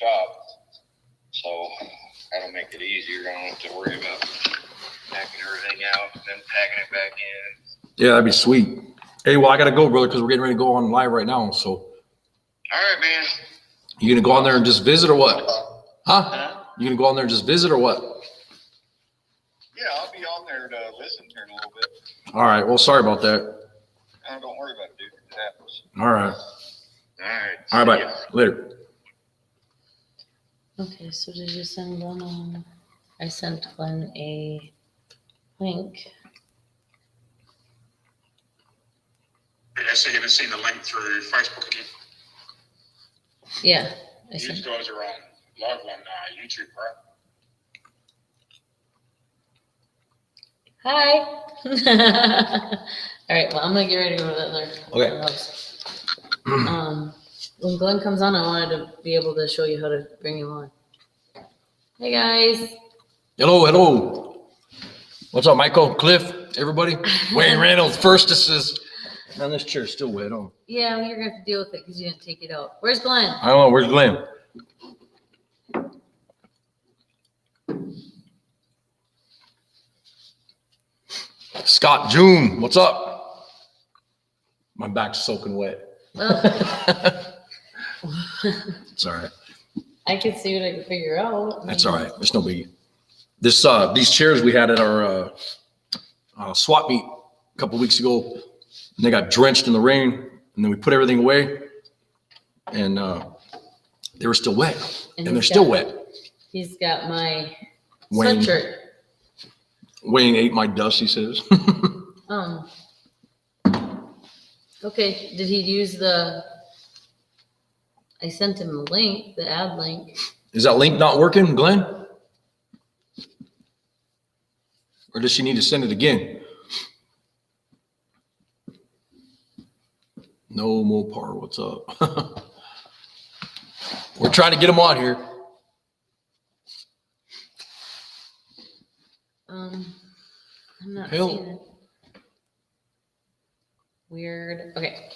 shop. So that'll make it easier. I don't have to worry about packing everything out and then packing it back in. Yeah, that'd be sweet. Hey, well, I got to go, brother, because we're getting ready to go on live right now. So. All right, man. You going to go on there and just visit or what? Huh? You going to go on there and just visit or what? Yeah, I'll be on there to listen here in a little bit. All right. Well, sorry about that. Don't worry about it, dude. It happens. All right. All right. Bye. Later. Okay, so did you send Glen I sent Glen a link. I still haven't seen the link through Facebook again. Yeah, I These sent. guys are on live on YouTube, right? Hi. All right, well, I'm gonna get ready to go to the other house. When Glen comes on, I wanted to be able to show you how to bring him on. Hey guys. Hello. What's up, Michael, Cliff, everybody? Wayne Reynolds, first assist. Man, this chair's still wet. Oh. Yeah, well, you're gonna have to deal with it because you didn't take it out. Where's Glen? I don't know. Where's Glen? Scott June, what's up? My back's soaking wet. It's all right. I could see what I could figure out. That's all right. It's no biggie. These chairs we had at our swap meet a couple weeks ago, and they got drenched in the rain, and then we put everything away, and they were still wet, and they're still wet. He's got my Wayne. sweatshirt. Wayne ate my dust, he says. Okay, did he use I sent him the link, the ad link. Is that link not working, Glenn? Or does she need to send it again? No Mopar, what's up? We're trying to get him on here. I'm not Hell. seeing it. Weird. Okay.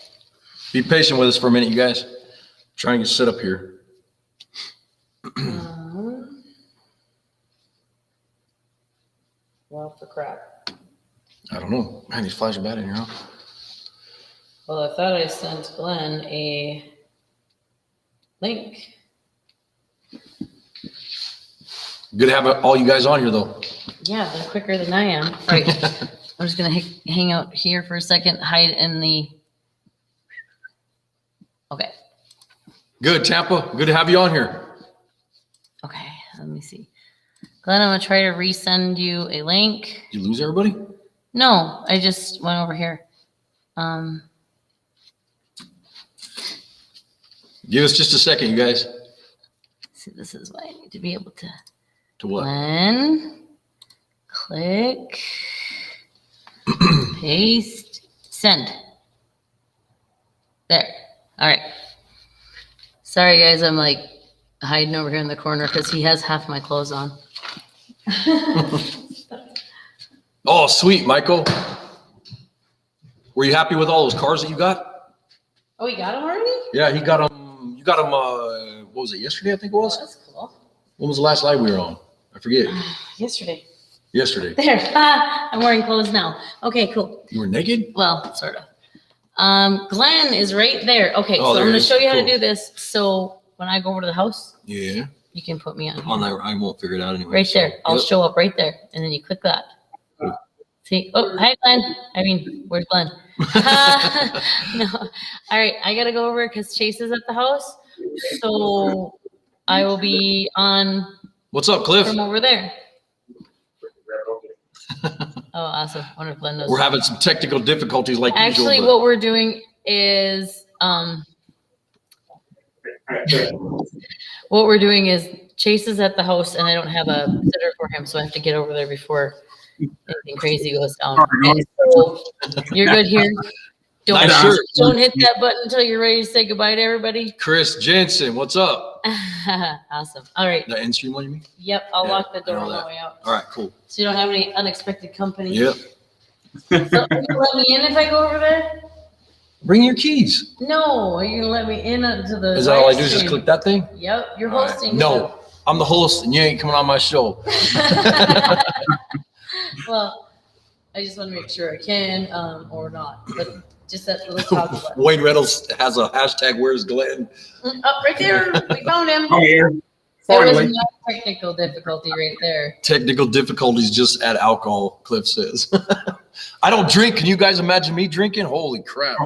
Be patient with us for a minute, you guys. Try and get set up here. Well, for crap. I don't know. Man, these flies are bad in here, huh? Well, I thought I sent Glenn a link. Good to have all you guys on here, though. Yeah, they're quicker than I am. Right. I'm just going to hang out here for a second, hide in the. Okay. Good, Tampa. Good to have you on here. Okay. Let me see. Glenn, I'm going to try to resend you a link. Did you lose everybody? No, I just went over here. Give us just a second, you guys. See, this is why I need to be able to. To what? Glenn, click, paste, send. There. All right. Sorry, guys. I'm like hiding over here in the corner because he has half my clothes on. Oh, sweet, Michael. Were you happy with all those cars that you got? Oh, you got them already? Yeah, he got them. You got them, what was it, yesterday, I think it was? Oh, that's cool. When was the last live we were on? I forget. Yesterday. Yesterday. There. I'm wearing clothes now. Okay, cool. You were naked? Well, sort of. Glenn is right there. Okay, Oh, so I'm going to show you how cool. to do this. So when I go over to the house, Yeah. you can put me on. On there, I won't figure it out anyway. Right so- there. I'll Yep. show up right there. And then you click that. Cool. See? Oh, hi, Glenn. I mean, where's Glenn? No. All right. I got to go over because Chase is at the house. So I will be on What's up, Cliff? from over there. Oh, awesome. I wonder if Glenn knows. We're having some technical difficulties like Actually, usual. what we're doing is Chase is at the house and I don't have a sitter for him, so I have to get over there before anything crazy goes down. And so you're good here. Nice shirt. Don't hit that button until you're ready to say goodbye to everybody. Chris Jensen, what's up? Awesome. All right. The end stream one, you mean? Yep. I'll Yeah, lock the door I know on the that. way out. All right, cool. So you don't have any unexpected company. Yep. So you let me in if I go over there? Bring your keys. No, are you gonna let me in to the? Is that all I live do? Is just stream? click that thing? Yep, you're All right. hosting. No, I'm the host, and you ain't coming on my show. Well, I just want to make sure I can or not, but just that let's talk about it. Wade Reynolds has a hashtag. Where's Glen? Up right there, we found him. Oh, yeah. There was Finally. no technical difficulty right there. Technical difficulties, just add alcohol. Cliff says. I don't drink. Can you guys imagine me drinking? Holy crap!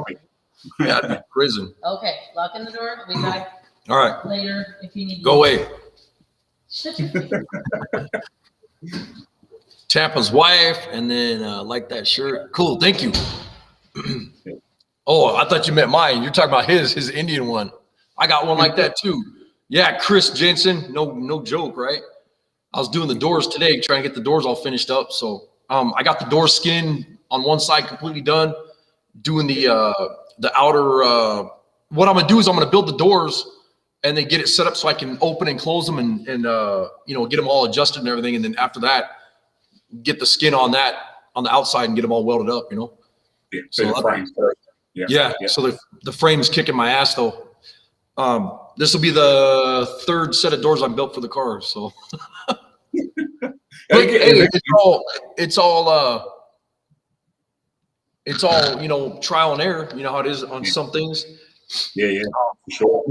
Yeah, I'd be in prison. Okay, lock in the door. I'll be back All right, later if you need. go away. Shut your face. Tampa's wife, and then like that shirt. Cool, thank you. Oh, I thought you meant mine. You're talking about his Indian one. I got one like that too. Yeah, Chris Jensen. No joke, right? I was doing the doors today, trying to get the doors all finished up. So I got the door skin on one side completely done. Doing the outer. What I'm gonna do is I'm gonna build the doors and then get it set up so I can open and close them and get them all adjusted and everything. And then after that, get the skin on that on the outside and get them all welded up. Yeah, So the frames first. Yeah. So the frame's kicking my ass though. This will be the third set of doors I'm built for the car. So it's all trial and error. You know how it is on some things. Yeah, for sure.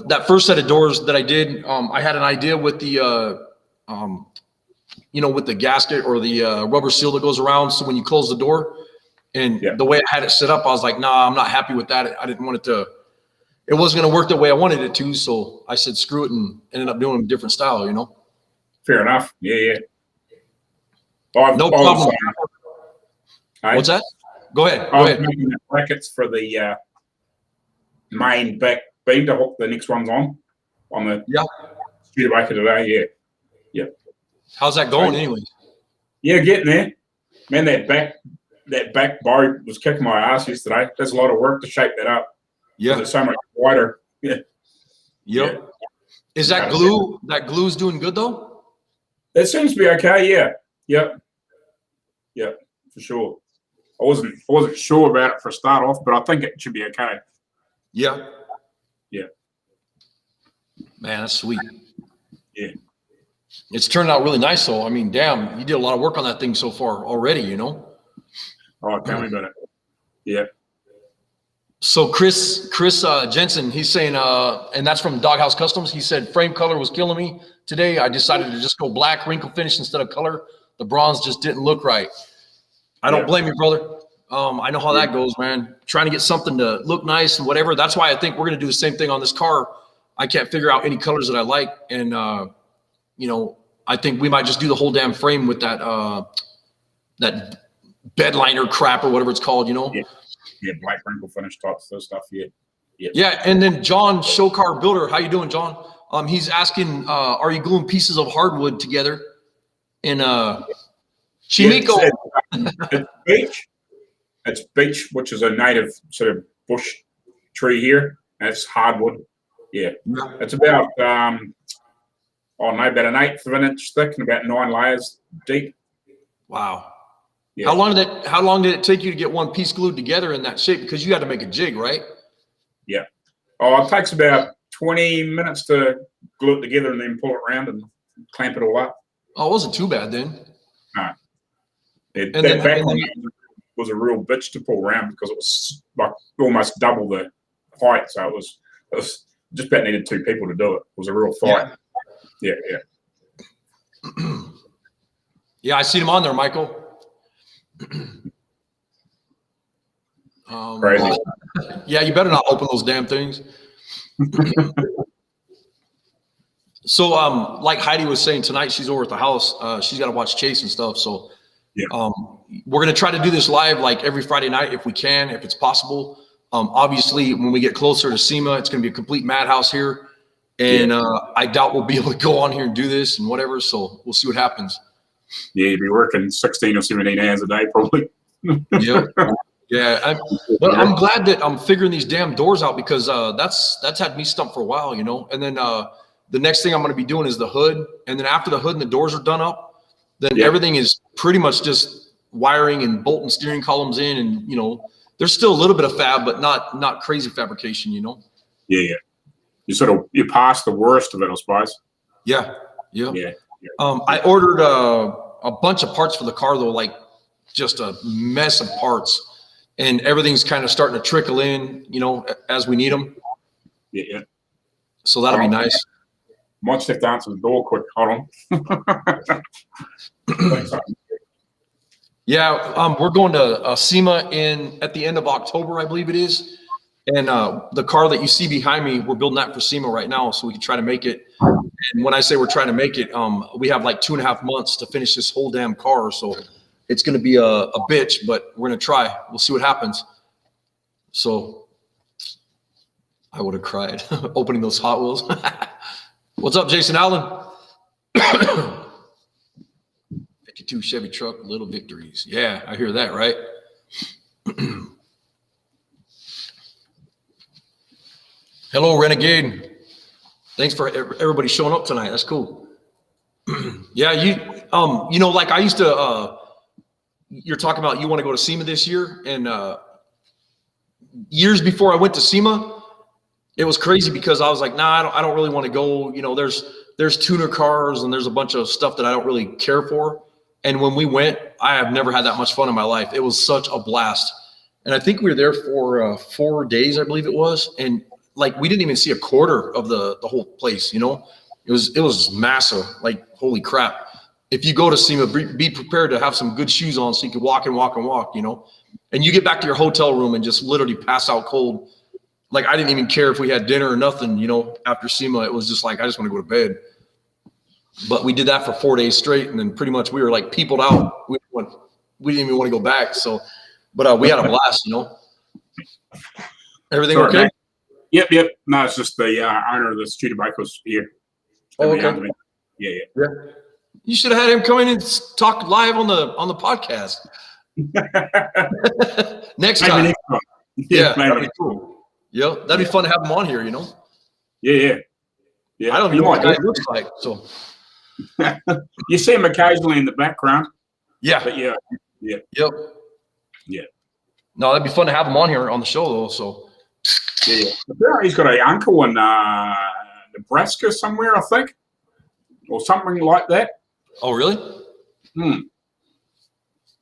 That first set of doors that I did, I had an idea with the with the gasket or the rubber seal that goes around. So when you close the door, and the way I had it set up, I was like, nah, I'm not happy with that. I didn't want it to. It wasn't going to work the way I wanted it to. So I said, screw it, and ended up doing a different style. Fair enough. Yeah. No problem. What's that? Go ahead. I was making the brackets for the main back beam to hook the next ones on the Studebaker today. Yeah. How's that going, anyways? Yeah, getting there. Man, that back bar was kicking my ass yesterday. There's a lot of work to shape that up. Yeah. It's so much wider. Yeah. Yep. Is that glue? That glue's doing good though? It seems to be okay. Yeah. Yep. For sure. I wasn't sure about it for a start off, but I think it should be okay. Yeah. Yeah. Man, that's sweet. Yeah. It's turned out really nice though. I mean, damn, you did a lot of work on that thing so far already, Oh, tell me about it. Yeah. So Chris Jensen, he's saying, and that's from Doghouse Customs. He said frame color was killing me today. I decided to just go black wrinkle finish instead of color. The bronze just didn't look right. I don't blame you, brother. I know how that goes, man. Trying to get something to look nice and whatever. That's why I think we're going to do the same thing on this car. I can't figure out any colors that I like. And, I think we might just do the whole damn frame with that bed liner crap or whatever it's called, Yeah, black wrinkle finish type stuff. Yeah. Yeah, and then John, Show Car Builder. How you doing, John? He's asking, are you gluing pieces of hardwood together? And Chimico. It's beech. It's beech, which is a native sort of bush tree here. And it's hardwood. Yeah. It's about about an 1/8 of an inch thick and about 9 layers deep. Wow. Yeah. How long did it take you to get one piece glued together in that shape? Because you had to make a jig, right? Yeah. Oh, it takes about 20 minutes to glue it together and then pull it around and clamp it all up. Oh, it wasn't too bad then. No. That back one was a real bitch to pull around because it was like almost double the height. So it was just about needed 2 people to do it. It was a real fight. Yeah. Yeah, I seen him on there, Michael. Crazy. Yeah, you better not open those damn things. So, like Heidi was saying tonight, she's over at the house. She's got to watch Chase and stuff. So, we're gonna try to do this live like every Friday night if we can, if it's possible. Obviously, when we get closer to SEMA, it's gonna be a complete madhouse here, and I doubt we'll be able to go on here and do this and whatever. So we'll see what happens. Yeah, you'd be working 16 or 17 hours a day probably. Yeah. But I'm glad that I'm figuring these damn doors out because that's had me stumped for a while, And then the next thing I'm going to be doing is the hood. And then after the hood and the doors are done up, then everything is pretty much just wiring and bolting steering columns in and, there's still a little bit of fab, but not crazy fabrication, you know? Yeah. You passed the worst of it, I suppose. Yeah. Yeah. I ordered a bunch of parts for the car though, like just a mess of parts, and everything's kind of starting to trickle in, you know, as we need them. Yeah. So that'll be nice. Might step down to the door quick. Hold on. Yeah, we're going to SEMA at the end of October, I believe it is. And the car that you see behind me, we're building that for SEMA right now, so we can try to make it. And when I say we're trying to make it, we have like 2.5 months to finish this whole damn car. So it's going to be a bitch, but we're going to try. We'll see what happens. So I would have cried opening those Hot Wheels. What's up, Jason Allen? 52 Chevy truck, little victories. Yeah, I hear that, right? Hello, Renegade. Thanks for everybody showing up tonight. That's cool. Yeah, you know, like I used to, you're talking about you want to go to SEMA this year, and years before I went to SEMA, it was crazy because I was like, nah, I don't really want to go. You know, there's tuner cars and there's a bunch of stuff that I don't really care for. And when we went, I have never had that much fun in my life. It was such a blast. And I think we were there for 4 days, I believe it was. And like, we didn't even see a quarter of the whole place, you know, it was massive. Like, holy crap. If you go to SEMA, be prepared to have some good shoes on so you can walk, you know, and you get back to your hotel room and just literally pass out cold. Like, I didn't even care if we had dinner or nothing, you know, after SEMA. It was just like, I just want to go to bed. But we did that for 4 days straight, and then pretty much we were like peopled out. We didn't even want to go back. So, but we had a blast, you know. Everything okay? Yep. No, it's just the owner of the Studebakers here. Oh, okay. Yeah. You should have had him come in and talk live on the podcast. Next time. Yeah, that'd be cool. Yeah, that'd be fun to have him on here, you know. Yeah. I don't even know what the guy looks like, so. You see him occasionally in the background. Yeah. But yeah. Yep. Yeah. No, that'd be fun to have him on here on the show, though. So. Yeah. Apparently he's got an uncle in Nebraska somewhere, I think, or something like that. Oh, really?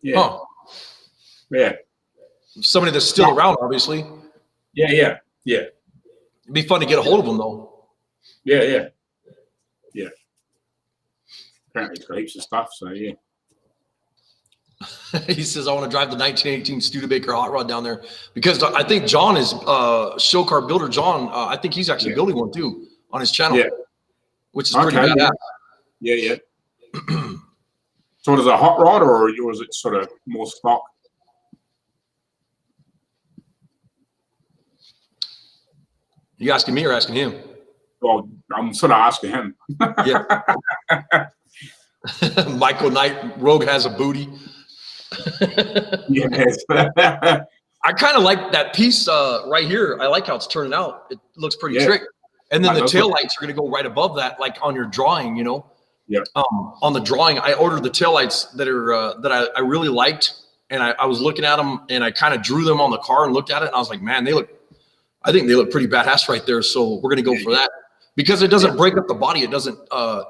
Yeah. Huh. Yeah. Somebody that's still around, obviously. Yeah. It'd be fun to get a hold of him, though. Yeah. Apparently he's got heaps of stuff, so yeah. He says, I want to drive the 1918 Studebaker hot rod down there because I think John is show car builder. John, I think he's actually building one too on his channel, which is pretty badass. Yeah. So is it a hot rod or was it sort of more stock? You asking me or asking him? Well, I'm sort of asking him. Yeah. Michael Knight, Rogue has a booty. Yes. I kind of like that piece right here. I like how it's turning out. It looks pretty trick. And then the taillights are going to go right above that, like on your drawing, you know. Yeah. On the drawing, I ordered the taillights that are that I really liked, and I was looking at them, and I kind of drew them on the car and looked at it, and I was like, man, I think they look pretty badass right there. So we're going to go for that. Because it doesn't break up the body. It doesn't,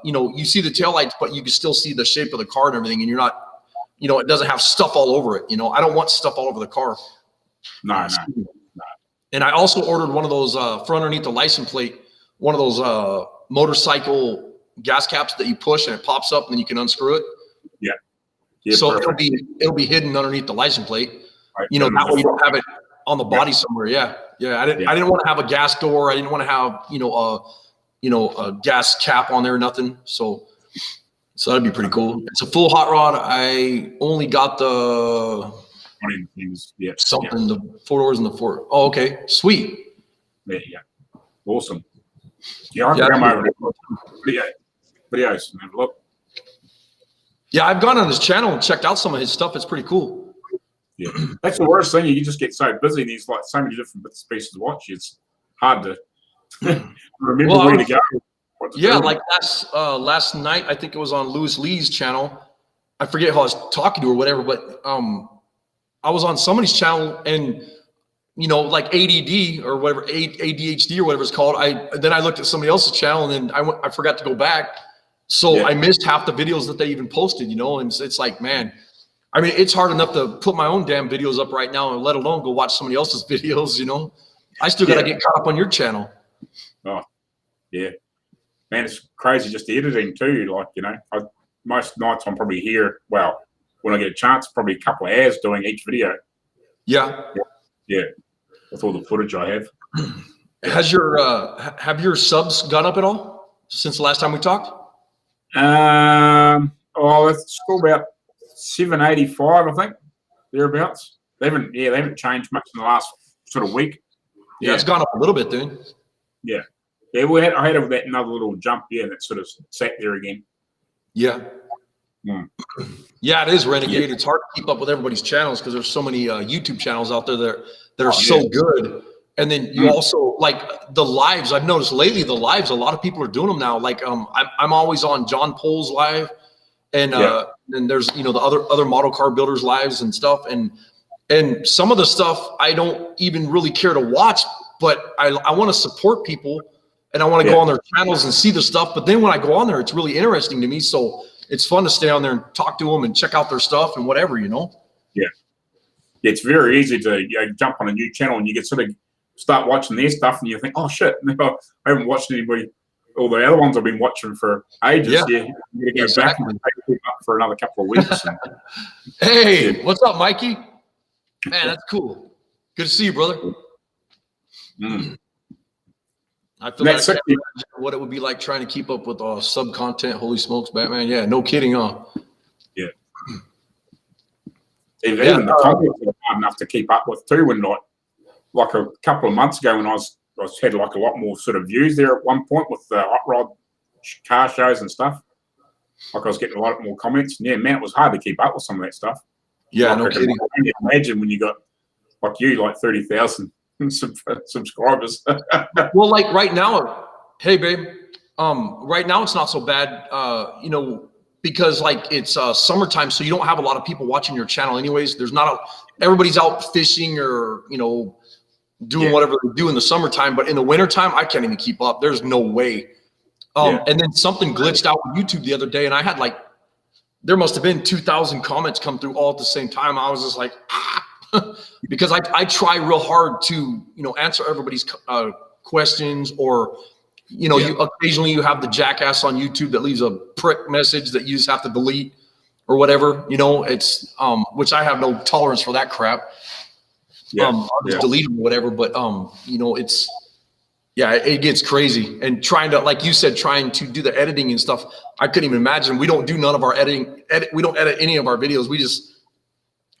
you know, you see the taillights, but you can still see the shape of the car and everything. And you're not, you know, it doesn't have stuff all over it. You know, I don't want stuff all over the car. No. And I also ordered one of those for underneath the license plate, one of those motorcycle gas caps that you push and it pops up and then you can unscrew it. Yeah. So it'll be hidden underneath the license plate. Right. You know, that way you don't have it on the body somewhere. Yeah. I didn't want to have a gas door. I didn't want to have, a gas cap on there or nothing. So that'd be pretty cool. It's a full hot rod. I only got the the 4 doors and the 4. Oh, okay. Sweet. Yeah. Awesome. Yeah, I can come over videos and have a look. Yeah, I've gone on his channel and checked out some of his stuff. It's pretty cool. Yeah. That's the worst thing. You just get so busy and there's like so many different bits and pieces to watch. It's hard to remember where to go. Yeah, like last night, I think it was on Louis Lee's channel. I forget who I was talking to or whatever, but I was on somebody's channel and you know, like ADD or whatever, ADHD or whatever it's called. Then I looked at somebody else's channel and then I forgot to go back. So I missed half the videos that they even posted, you know, and it's like, man, I mean, it's hard enough to put my own damn videos up right now and let alone go watch somebody else's videos, you know. I still got to get caught up on your channel. Oh, yeah. Man, it's crazy just the editing too. Like, you know, most nights I'm probably here, well, when I get a chance, probably a couple of hours doing each video. Yeah. Yeah. With all the footage I have. Has your have your subs gone up at all since the last time we talked? It's still about 785, I think, thereabouts. They haven't changed much in the last sort of week. Yeah, it's gone up a little bit then. Yeah. Yeah, I had that another little jump, that sort of sat there again. Yeah. Yeah, it is, Renegade. It's hard to keep up with everybody's channels because there's so many YouTube channels out there that are so good. And then you also like the lives. I've noticed lately the lives. A lot of people are doing them now. Like I'm always on John Pole's live, and then there's the other model car builders lives and stuff. And some of the stuff I don't even really care to watch, but I want to support people and I want to go on their channels and see the stuff. But then when I go on there, it's really interesting to me. So it's fun to stay on there and talk to them and check out their stuff and whatever, you know? Yeah. It's very easy to jump on a new channel and you get sort of start watching their stuff and you think, oh shit, I haven't watched anybody, all the other ones I've been watching for ages. Yeah. You gotta go back and take it up for another couple of weeks. Hey, what's up, Mikey? Man, that's cool. Good to see you, brother. I feel like I imagine what it would be like trying to keep up with sub content. Holy smokes, Batman. Yeah, no kidding, huh? Yeah. Even the comments are hard enough to keep up with too. When like a couple of months ago when I had like a lot more sort of views there at one point with the hot rod car shows and stuff. Like I was getting a lot more comments. And yeah, man, it was hard to keep up with some of that stuff. Yeah, no kidding. I can imagine when you got like 30,000 subscribers. Well, like right now, hey babe, right now it's not so bad, because like it's summertime, so you don't have a lot of people watching your channel anyways. There's not everybody's out fishing or doing whatever they do in the summertime, but in the wintertime I can't even keep up. There's no way. And then something glitched out with YouTube the other day and I had there must have been 2,000 comments come through all at the same time. I was just like, because I try real hard to, answer everybody's questions or, occasionally you have the jackass on YouTube that leaves a prick message that you just have to delete or whatever, it's, which I have no tolerance for that crap. I'll just delete them or whatever. But, it gets crazy. And trying to, like you said, trying to do the editing and stuff, I couldn't even imagine. We don't do none of our editing. We don't edit any of our videos. We just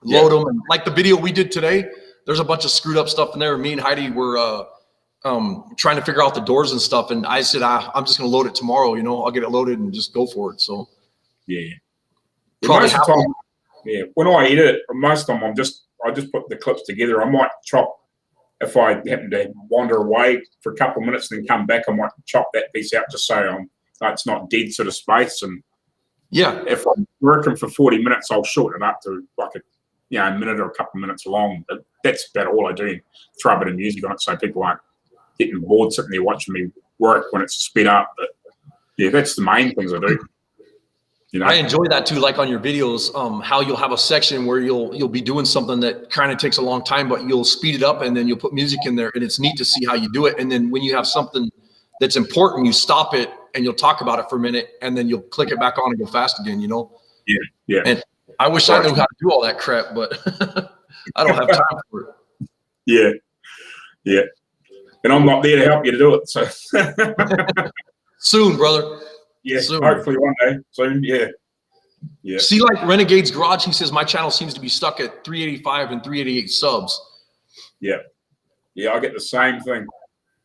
load them. And like the video we did today, there's a bunch of screwed up stuff in there. Me and Heidi were trying to figure out the doors and stuff. And I said, I'm just going to load it tomorrow. I'll get it loaded and just go for it. So probably when I edit it, most of them I just put the clips together. I might chop. If I happen to wander away for a couple of minutes and then come back, I might chop that piece out just so it's not dead sort of space. And if I'm working for 40 minutes, I'll shorten it up to like a minute or a couple of minutes long. But that's about all I do. Throw a bit of music on it so people aren't getting bored sitting there watching me work when it's sped up. But yeah, that's the main things I do. I enjoy that too, like on your videos, how you'll have a section where you'll be doing something that kind of takes a long time, but you'll speed it up and then you'll put music in there and it's neat to see how you do it. And then when you have something that's important, you stop it and you'll talk about it for a minute and then you'll click it back on and go fast again, Yeah. And I wish I knew how to do all that crap, but I don't have time for it. Yeah. And I'm not there to help you to do it. So soon, brother. Yeah, soon. Hopefully one day. Soon, yeah. See, like Renegade's Garage, he says, my channel seems to be stuck at 385 and 388 subs. Yeah, I get the same thing.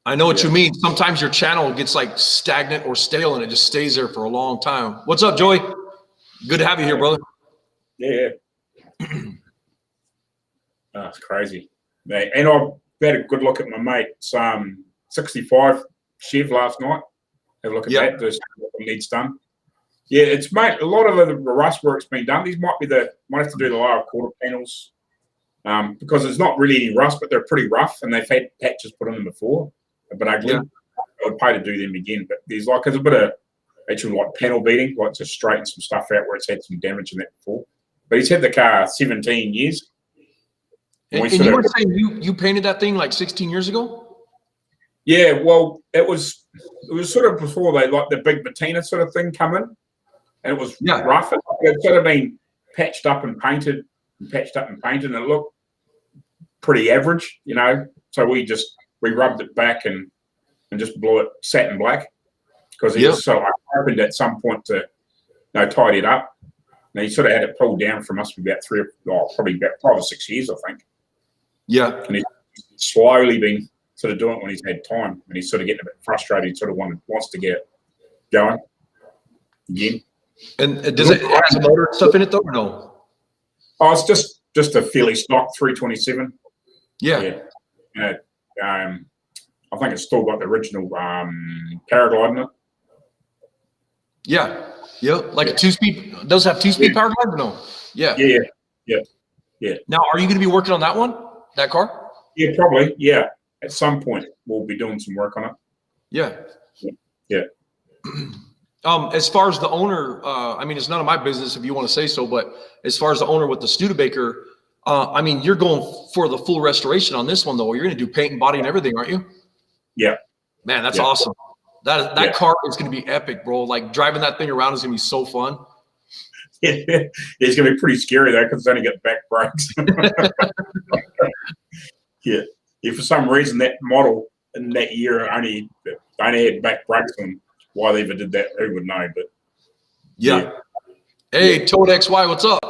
I know what you mean. Sometimes your channel gets like stagnant or stale and it just stays there for a long time. What's up, Joey? Good to have you here, brother. Yeah. It's crazy. And I had a good look at my mate's 65 Chev last night. Have a look at that. There's what needs done. Yeah, it's a lot of the rust work's been done. These might have to do the lower quarter panels because it's not really any rust, but they're pretty rough, and they've had patches put on them before, but ugly. Yeah. I would pay to do them again, but there's a bit of actually like panel beating, like to straighten some stuff out where it's had some damage in that before. But he's had the car 17 years. And you were saying you painted that thing like 16 years ago? Yeah, well, it was sort of before they like the big patina sort of thing come in, and it was rough. It sort of been patched up and painted, and it looked pretty average, you know. So we rubbed it back and just blew it satin black because he was so opened at some point to tidy it up. And he sort of had it pulled down from us for about probably about 5 or 6 years, I think. Yeah. And he's slowly been sort of doing it when he's had time, and he's sort of getting a bit frustrated. He sort of wants to get going again. And does it have motor stuff in it though, or no? Oh, it's just a fairly stock 327. Yeah. I think it's still got the original paraglide in it. Yeah. Yeah. Like a 2-speed. Does it have 2-speed paraglide or no? Yeah. Yeah. Now, are you going to be working on that one? That car? Yeah, probably. Yeah. At some point, we'll be doing some work on it. Yeah. Yeah. As far as the owner, I mean, it's none of my business if you want to say so, but as far as the owner with the Studebaker, I mean, you're going for the full restoration on this one, though. You're going to do paint and body and everything, aren't you? Yeah. Man, that's awesome. That car is going to be epic, bro. Like driving that thing around is going to be so fun. It's going to be pretty scary though, because it's only got back brakes. Yeah. For some reason, that model in that year only had back brakes on. Why they even did that, who would know? But yeah. Hey, Toad XY, what's up?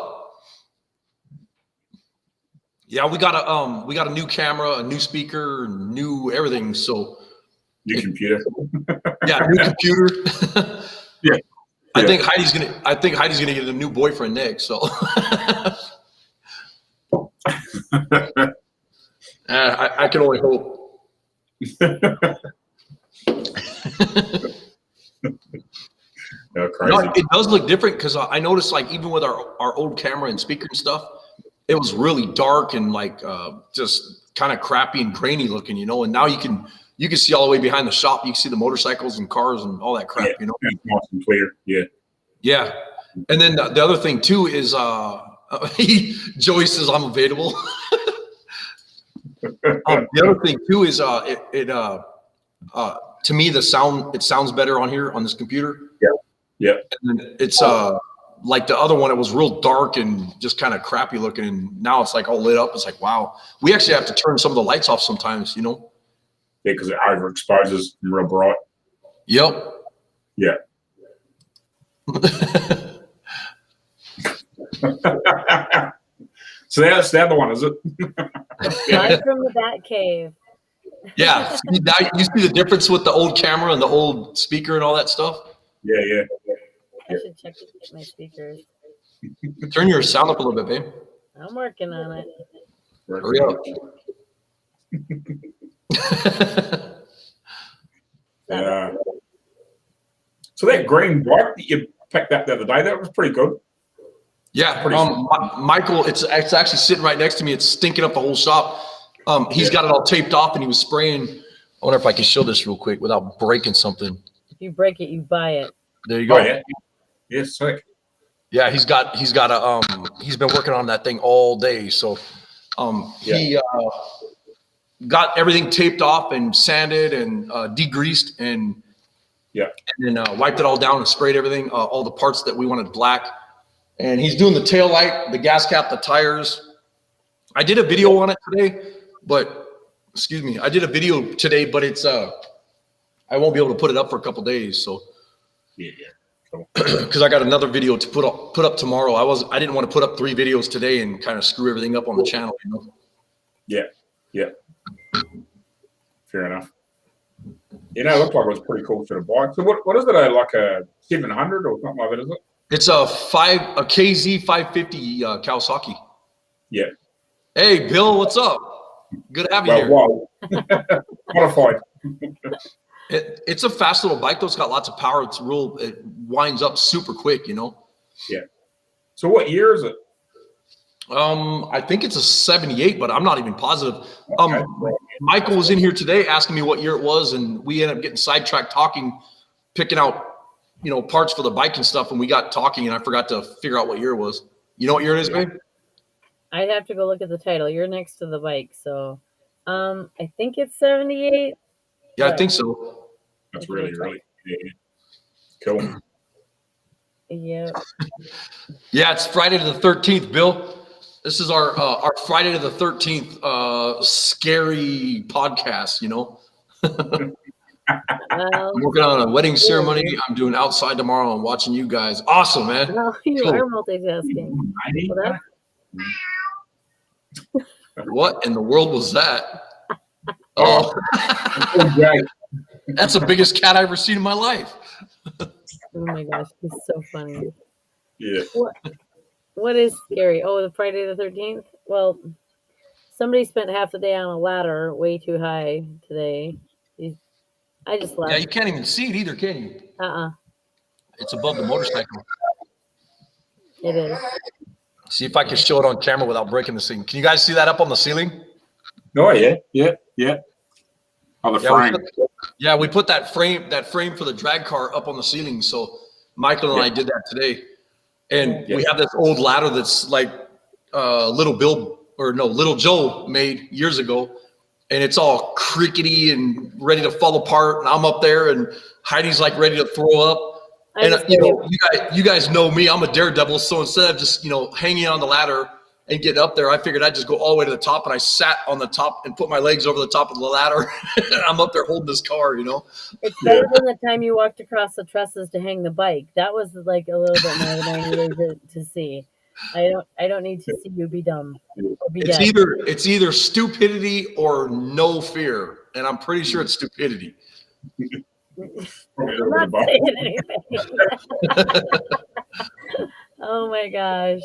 Yeah, we got a new camera, a new speaker, new everything. So new computer. Yeah, new computer. Yeah. I think Heidi's gonna get a new boyfriend next. So I can only hope. No, crazy. No, it does look different because I noticed, like, even with our old camera and speaker and stuff, it was really dark and like just kind of crappy and grainy looking, you know. And now you can see all the way behind the shop. You can see the motorcycles and cars and all that crap, you know. It's nice and clear. Yeah. Yeah. And then the other thing too is Joey says I'm available. The other thing too is to me it sounds better on here on this computer. Yeah. And then it's like the other one, it was real dark and just kind of crappy looking, and now it's like all lit up. It's like, wow. We actually have to turn some of the lights off sometimes, you know. Yeah, because it overexposes real bright. Yep. Yeah. So that's the other one, is it? Live from the Bat Cave. Yeah. Now you see the difference with the old camera and the old speaker and all that stuff. Yeah. I should check my speakers. Turn your sound up a little bit, babe. I'm working on it. Hurry up. So that green bike that you picked up the other day, that was pretty good. Yeah, Michael, it's actually sitting right next to me. It's stinking up the whole shop. He's got it all taped off, and he was spraying. I wonder if I can show this real quick without breaking something. If you break it, you buy it. There you go. Oh, yeah. Yeah, sick. Yeah, he's been working on that thing all day. So he got everything taped off and sanded and degreased and then wiped it all down and sprayed everything, all the parts that we wanted black. And he's doing the tail light, the gas cap, the tires. I did a video on it today, but it's I won't be able to put it up for a couple days. So because I got another video to put up tomorrow. I didn't want to put up 3 videos today and kind of screw everything up on the channel, you know. Yeah. Fair enough. You know, it looked like it was pretty cool for the bike. So what is it? Like a 700 or something like that, is it? It's a KZ 550 Kawasaki. Yeah. Hey, Bill, what's up? Good to have you here. Wow. Modified. It's a fast little bike, though. It's got lots of power. It winds up super quick, you know? Yeah. So what year is it? I think it's a 78, but I'm not even positive. Okay. Michael was in here today asking me what year it was, and we ended up getting sidetracked talking, picking out, parts for the bike and stuff, and we got talking, and I forgot to figure out what year it was. You know what year it is, babe? I'd have to go look at the title. You're next to the bike, so I think it's 78. Yeah, I think so. That's really, really cool. Yeah. Yeah, it's Friday the 13th, Bill. This is our Friday the 13th scary podcast, I'm working on a wedding ceremony. I'm doing outside tomorrow. I'm watching you guys. Awesome, man. No, you Cool. are multitasking. Well, What in the world was that? Oh, that's the biggest cat I've ever seen in my life. oh my gosh, he's so funny. Yeah. What is scary? Oh, the Friday the 13th? Well, somebody spent half the day on a ladder way too high today. I just left. Yeah, you can't even see it either, can you? It's above the motorcycle. It is. See if I can show it on camera without breaking the thing. Can you guys see that up on the ceiling? Oh, yeah. Oh, the frame. We put that frame for the drag car up on the ceiling. So Michael and I did that today. And we have this old ladder that's like Little Joe made years ago. And it's all crickety and ready to fall apart. And I'm up there and Heidi's like ready to throw up. And you guys know me, I'm a daredevil. So instead of just, hanging on the ladder and getting up there, I figured I'd just go all the way to the top. And I sat on the top and put my legs over the top of the ladder. And I'm up there holding this car, It's better than the time you walked across the trusses to hang the bike. That was like a little bit more than I needed to see. I don't need to see you be dumb. Or be dead. It's either stupidity or no fear. And I'm pretty sure it's stupidity. I'm not saying anything. Oh my gosh.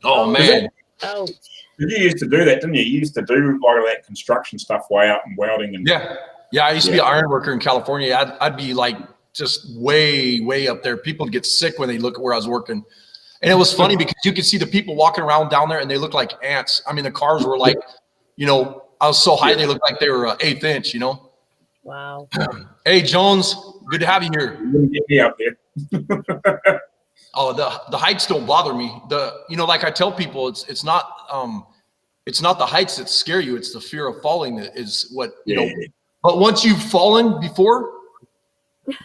Oh man. Ouch. You used to do that, didn't you? You used to do a lot of that construction stuff way out and welding and Yeah. I used to be an iron worker in California. I'd be like just way up there. People would get sick when they look at where I was working. And it was funny because you could see the people walking around down there and they looked like ants. I mean, the cars were like, I was so high, they looked like they were 1/8 inch, Wow. Hey, Jones, good to have you here. get me up there. Oh, the heights don't bother me. Like I tell people, it's not the heights that scare you. It's the fear of falling that is what, But once you've fallen before,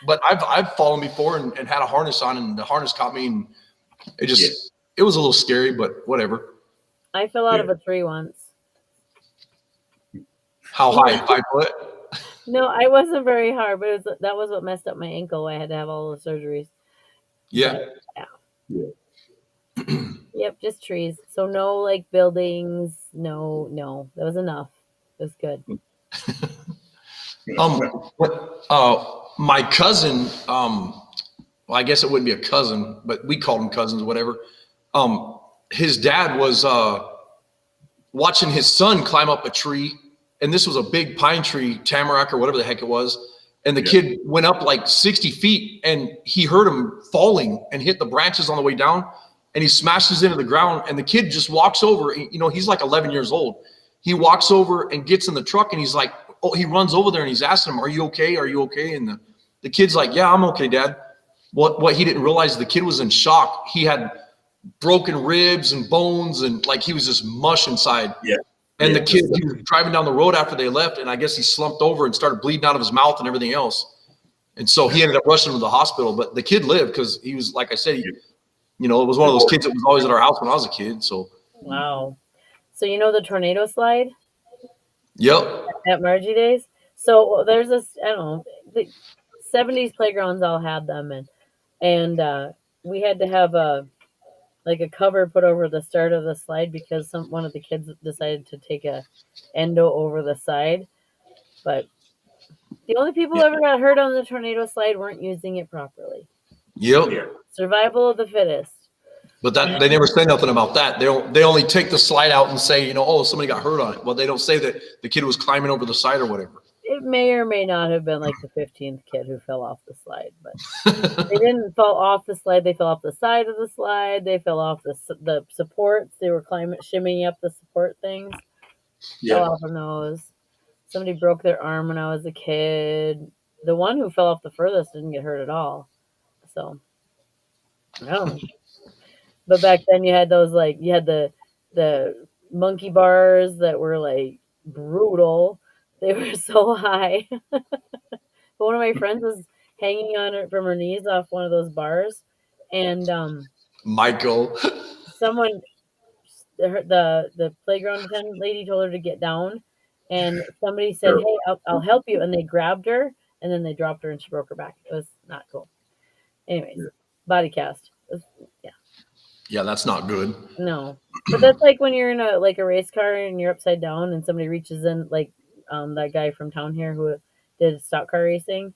but I've fallen before and had a harness on and the harness caught me and it was a little scary, but whatever. I fell out of a tree once. How high? 5 foot? No, I wasn't very hard, but that was what messed up my ankle. I had to have all the surgeries. Yeah. Yep, just trees. So no like buildings. No, that was enough. It was good. My cousin, well, I guess it wouldn't be a cousin, but we called them cousins, whatever. His dad was watching his son climb up a tree, and this was a big pine tree, tamarack or whatever the heck it was. And the kid went up like 60 feet, and he heard him falling and hit the branches on the way down, and he smashes into the ground. And the kid just walks over. He's like 11 years old. He walks over and gets in the truck, and he's like, he runs over there and he's asking him, "Are you okay? Are you okay?" And the kid's like, "Yeah, I'm okay, Dad." What he didn't realize, the kid was in shock. He had broken ribs and bones, and like he was just mush inside. Yeah. And the kid, he was driving down the road after they left, and I guess he slumped over and started bleeding out of his mouth and everything else. And so he ended up rushing to the hospital, but the kid lived because he was, like I said, it was one of those kids that was always at our house when I was a kid. So. Wow. So the tornado slide? Yep. At Margie days? So there's this, I don't know, the 70s playgrounds all had them, and we had to have a cover put over the start of the slide because one of the kids decided to take a endo over the side. But the only people who ever got hurt on the tornado slide weren't using it properly. Yep. Survival of the fittest. But they never say nothing about that. They only take the slide out and say, somebody got hurt on it. Well, they don't say that the kid was climbing over the side or whatever. It may or may not have been like the 15th kid who fell off the slide, but they didn't fall off the slide. They fell off the side of the slide. They fell off the supports. They were shimmying up the support things. Yeah. Fell off on those. Somebody broke their arm when I was a kid. The one who fell off the furthest didn't get hurt at all. So, I don't know. But back then you had those you had the monkey bars that were like brutal. They were so high. But one of my friends was hanging on her from her knees off one of those bars, and Michael. someone, the playground attendant lady, told her to get down, and somebody said, "Hey, I'll help you," and they grabbed her, and then they dropped her, and she broke her back. It was not cool. Anyways, body cast. Yeah. Yeah, that's not good. No, but that's like when you're in a race car and you're upside down, and somebody reaches in, that guy from town here who did stock car racing,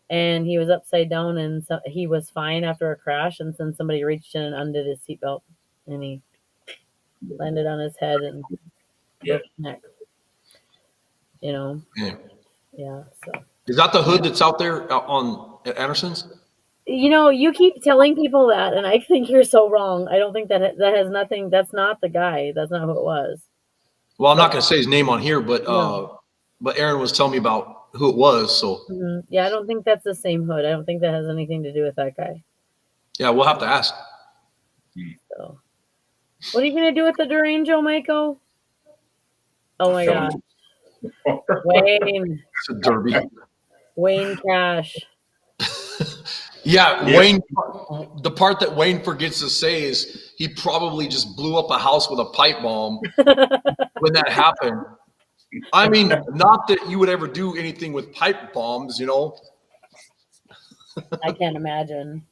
and he was upside down, and so he was fine after a crash, and then somebody reached in and undid his seatbelt, and he landed on his head and broke his neck. You know. Yeah. Yeah. So. Is that the hood that's out there at Anderson's? You know, you keep telling people that, and I think you're so wrong. I don't think that has nothing. That's not the guy. That's not who it was. Well, I'm not going to say his name on here, but No. but Aaron was telling me about who it was. So Yeah, I don't think that's the same hood. I don't think that has anything to do with that guy. yeah, we'll have to ask. So, what are you gonna do with the Durango, Michael? Oh my God, Wayne, It's a derby. Wayne Cash. Yeah, Wayne. The part that Wayne forgets to say is he probably just blew up a house with a pipe bomb when that happened. I mean, not that you would ever do anything with pipe bombs, you know. I can't imagine.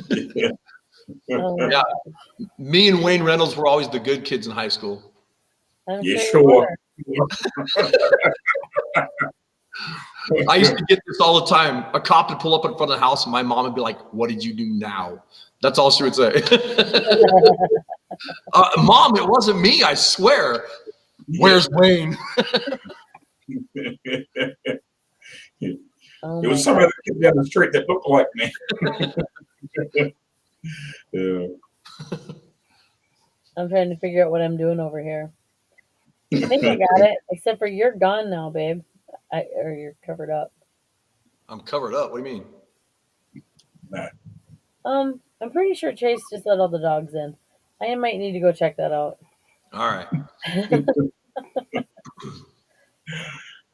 Yeah. Oh, Yeah, me and Wayne Reynolds were always the good kids in high school. I'm Yeah, sure. you sure. were. I used to get this all the time. A cop would pull up in front of the house, and my mom would be like, "What did you do now?" That's all she would say. Mom, it wasn't me. I swear. Where's Wayne? Oh It my was some other kid down the street that looked like me. I'm trying to figure out what I'm doing over here. I think I got it, except for you're gone now, babe. Or you're covered up. I'm covered up. What do you mean? I'm pretty sure Chase just let all the dogs in. I might need to go check that out. All right.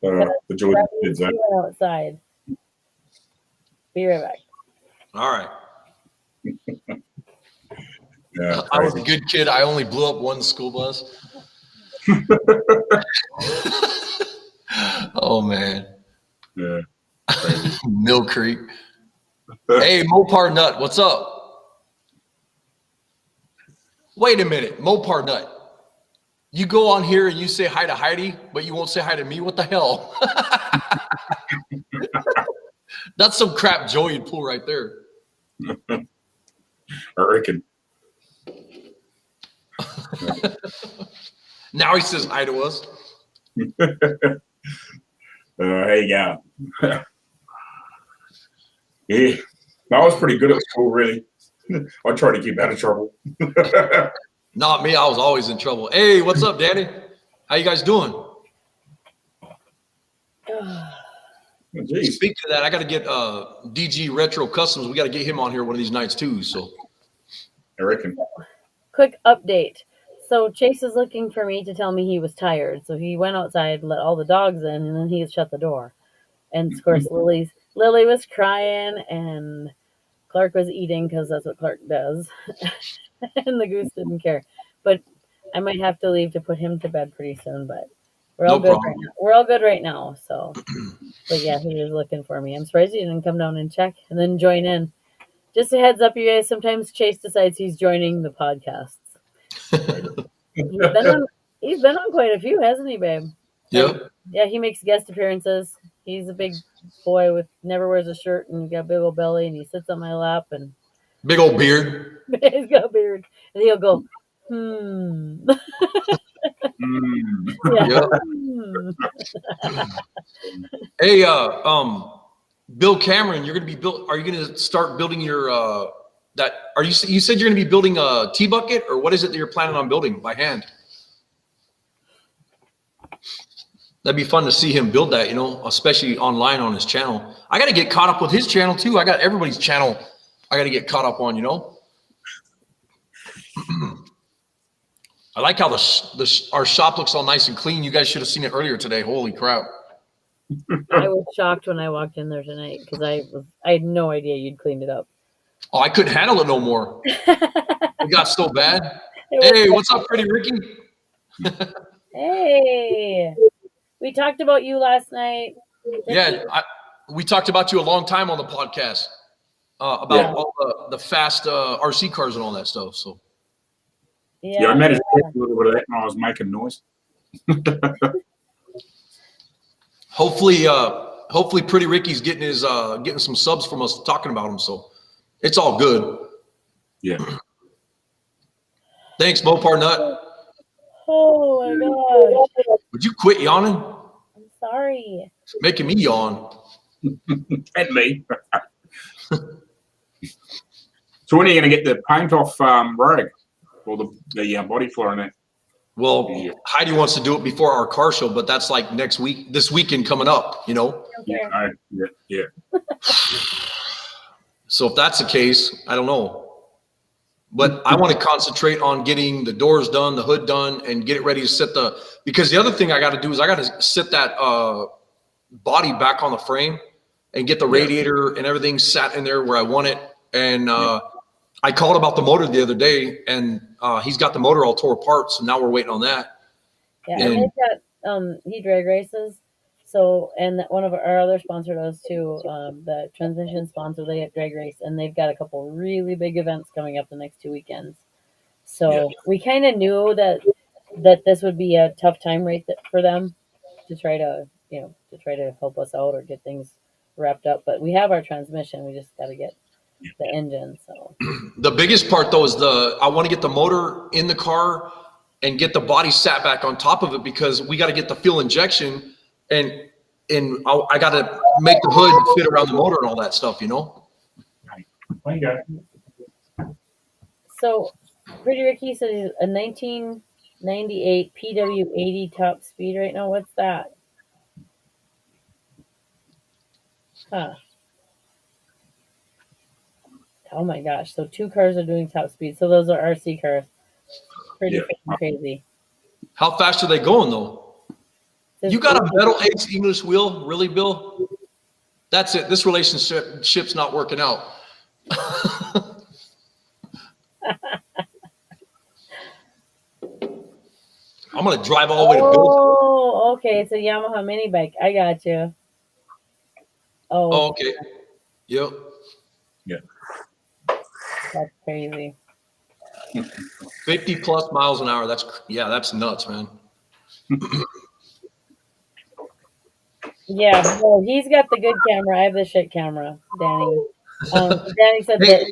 The Georgia That kids. means he went outside. Be right back. All right. Yeah, I was a good kid. I only blew up one school bus. Oh, man. Yeah. Mill Creek. Hey, Mopar Nut, what's up? Wait a minute, Mopar Nut. You go on here and you say hi to Heidi, but you won't say hi to me? What the hell? That's some crap Joey would pull right there. I reckon. Now he says hi to us. Hey, yeah. Yeah. I was pretty good at school, really. I tried to keep out of trouble. Not me. I was always in trouble. Hey, what's up, Danny? How you guys doing? Geez. Speaking of that, I got to get DG Retro Customs. We got to get him on here one of these nights too. So I reckon. Quick update. So Chase is looking for me to tell me he was tired. So he went outside, let all the dogs in, and then he shut the door. And of course, Lily was crying, and Clark was eating because that's what Clark does. And the goose didn't care. But I might have to leave to put him to bed pretty soon. But we're all good right now. We're all good right now. So, but yeah, he was looking for me. I'm surprised he didn't come down and check and then join in. Just a heads up, you guys. Sometimes Chase decides he's joining the podcasts. He's been on quite a few, hasn't he, babe? Yep. Yeah, he makes guest appearances. He's a big boy with never wears a shirt and got a big old belly, and he sits on my lap and big old beard. He's got a beard, and he'll go, Yep. Hey, Bill Cameron, you're going to be are you going to start building your, you said you're going to be building a T-bucket, or what is it that you're planning on building by hand? That'd be fun to see him build that, especially online on his channel. I got to get caught up with his channel too. I got everybody's channel I got to get caught up on, I like how our shop looks all nice and clean. You guys should have seen it earlier today. Holy crap. I was shocked when I walked in there tonight because I had no idea you'd cleaned it up. Oh, I couldn't handle it no more. It got so bad. Hey, what's up, Pretty Ricky? Hey, we talked about you last night. Yeah, we talked about you a long time on the podcast about all the fast RC cars and all that stuff. So yeah, I managed to get a little bit of that when I was making noise. Hopefully Pretty Ricky's getting some subs from us talking about him. So it's all good. Yeah. Thanks, Mopar Nut. Oh my gosh. Would you quit yawning? I'm sorry. It's making me yawn. And me. So when are you going to get the paint off Rogue? Or the body floor in it? Well, Heidi wants to do it before our car show, but that's like this weekend coming up, Yeah. So if that's the case, I don't know. But I want to concentrate on getting the doors done, the hood done, and get it ready to set because the other thing I got to do is I got to set that body back on the frame and get the radiator and everything sat in there where I want it. And I called about the motor the other day, and he's got the motor all tore apart. So now we're waiting on that. Yeah, and they've got he drag races. So, and one of our other sponsor does too, the transmission sponsor, they have drag race, and they've got a couple really big events coming up the next 2 weekends. So we kind of knew that this would be a tough time for them to try to help us out or get things wrapped up. But we have our transmission. We just got to get the engine. So the biggest part though is I want to get the motor in the car and get the body sat back on top of it, because we got to get the fuel injection. And I got to make the hood fit around the motor and all that stuff, There you go. So, Pretty Ricky said he's a 1998 PW80 top speed right now. What's that? Huh. Oh my gosh. So 2 cars are doing top speed. So those are RC cars. Pretty freaking crazy. How fast are they going though? You got a metal Ace English wheel? Really, Bill? That's it. This relationship's not working out. I'm going to drive all the way to Bill's. Oh, okay. It's a Yamaha mini bike. I got you. Oh, okay. Yep. Yeah. That's crazy. 50 plus miles an hour. That's nuts, man. Yeah, well, he's got the good camera. I have the shit camera, Danny. Danny said that.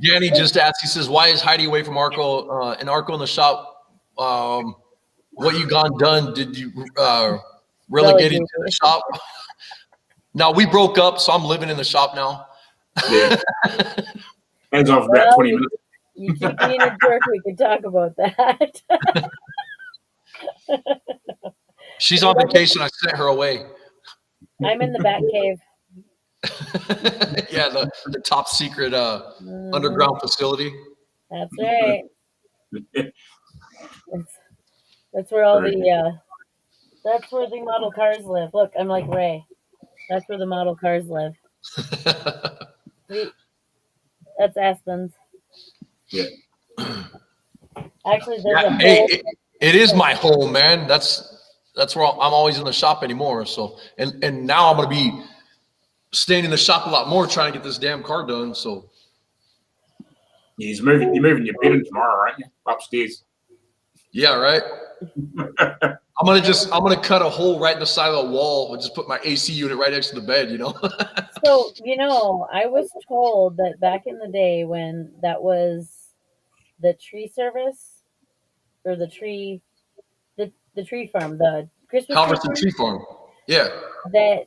Danny just asked, he says, why is Heidi away from Arco? And Arco in the shop, what you done? Did you relegate into the shop? No, we broke up, so I'm living in the shop now. Yeah. Hands off about 20 minutes. You keep being a jerk, we can talk about that. She's on vacation. I sent her away. I'm in the back cave. Yeah, the top secret underground facility. That's right. That's where all that's where the model cars live. Look, I'm like Ray. That's where the model cars live. That's Aspen's. Yeah. Actually, there's it is my home, man. That's where I'm always in the shop anymore. So, and now I'm going to be staying in the shop a lot more, trying to get this damn car done. So, you're moving your bed in tomorrow, aren't you? Upstairs. Yeah, right. I'm gonna cut a hole right in the side of the wall and just put my AC unit right next to the bed. So I was told that back in the day when that was the tree service or the the tree farm, the Christmas Halverson tree Tree Farm. Yeah. farm, that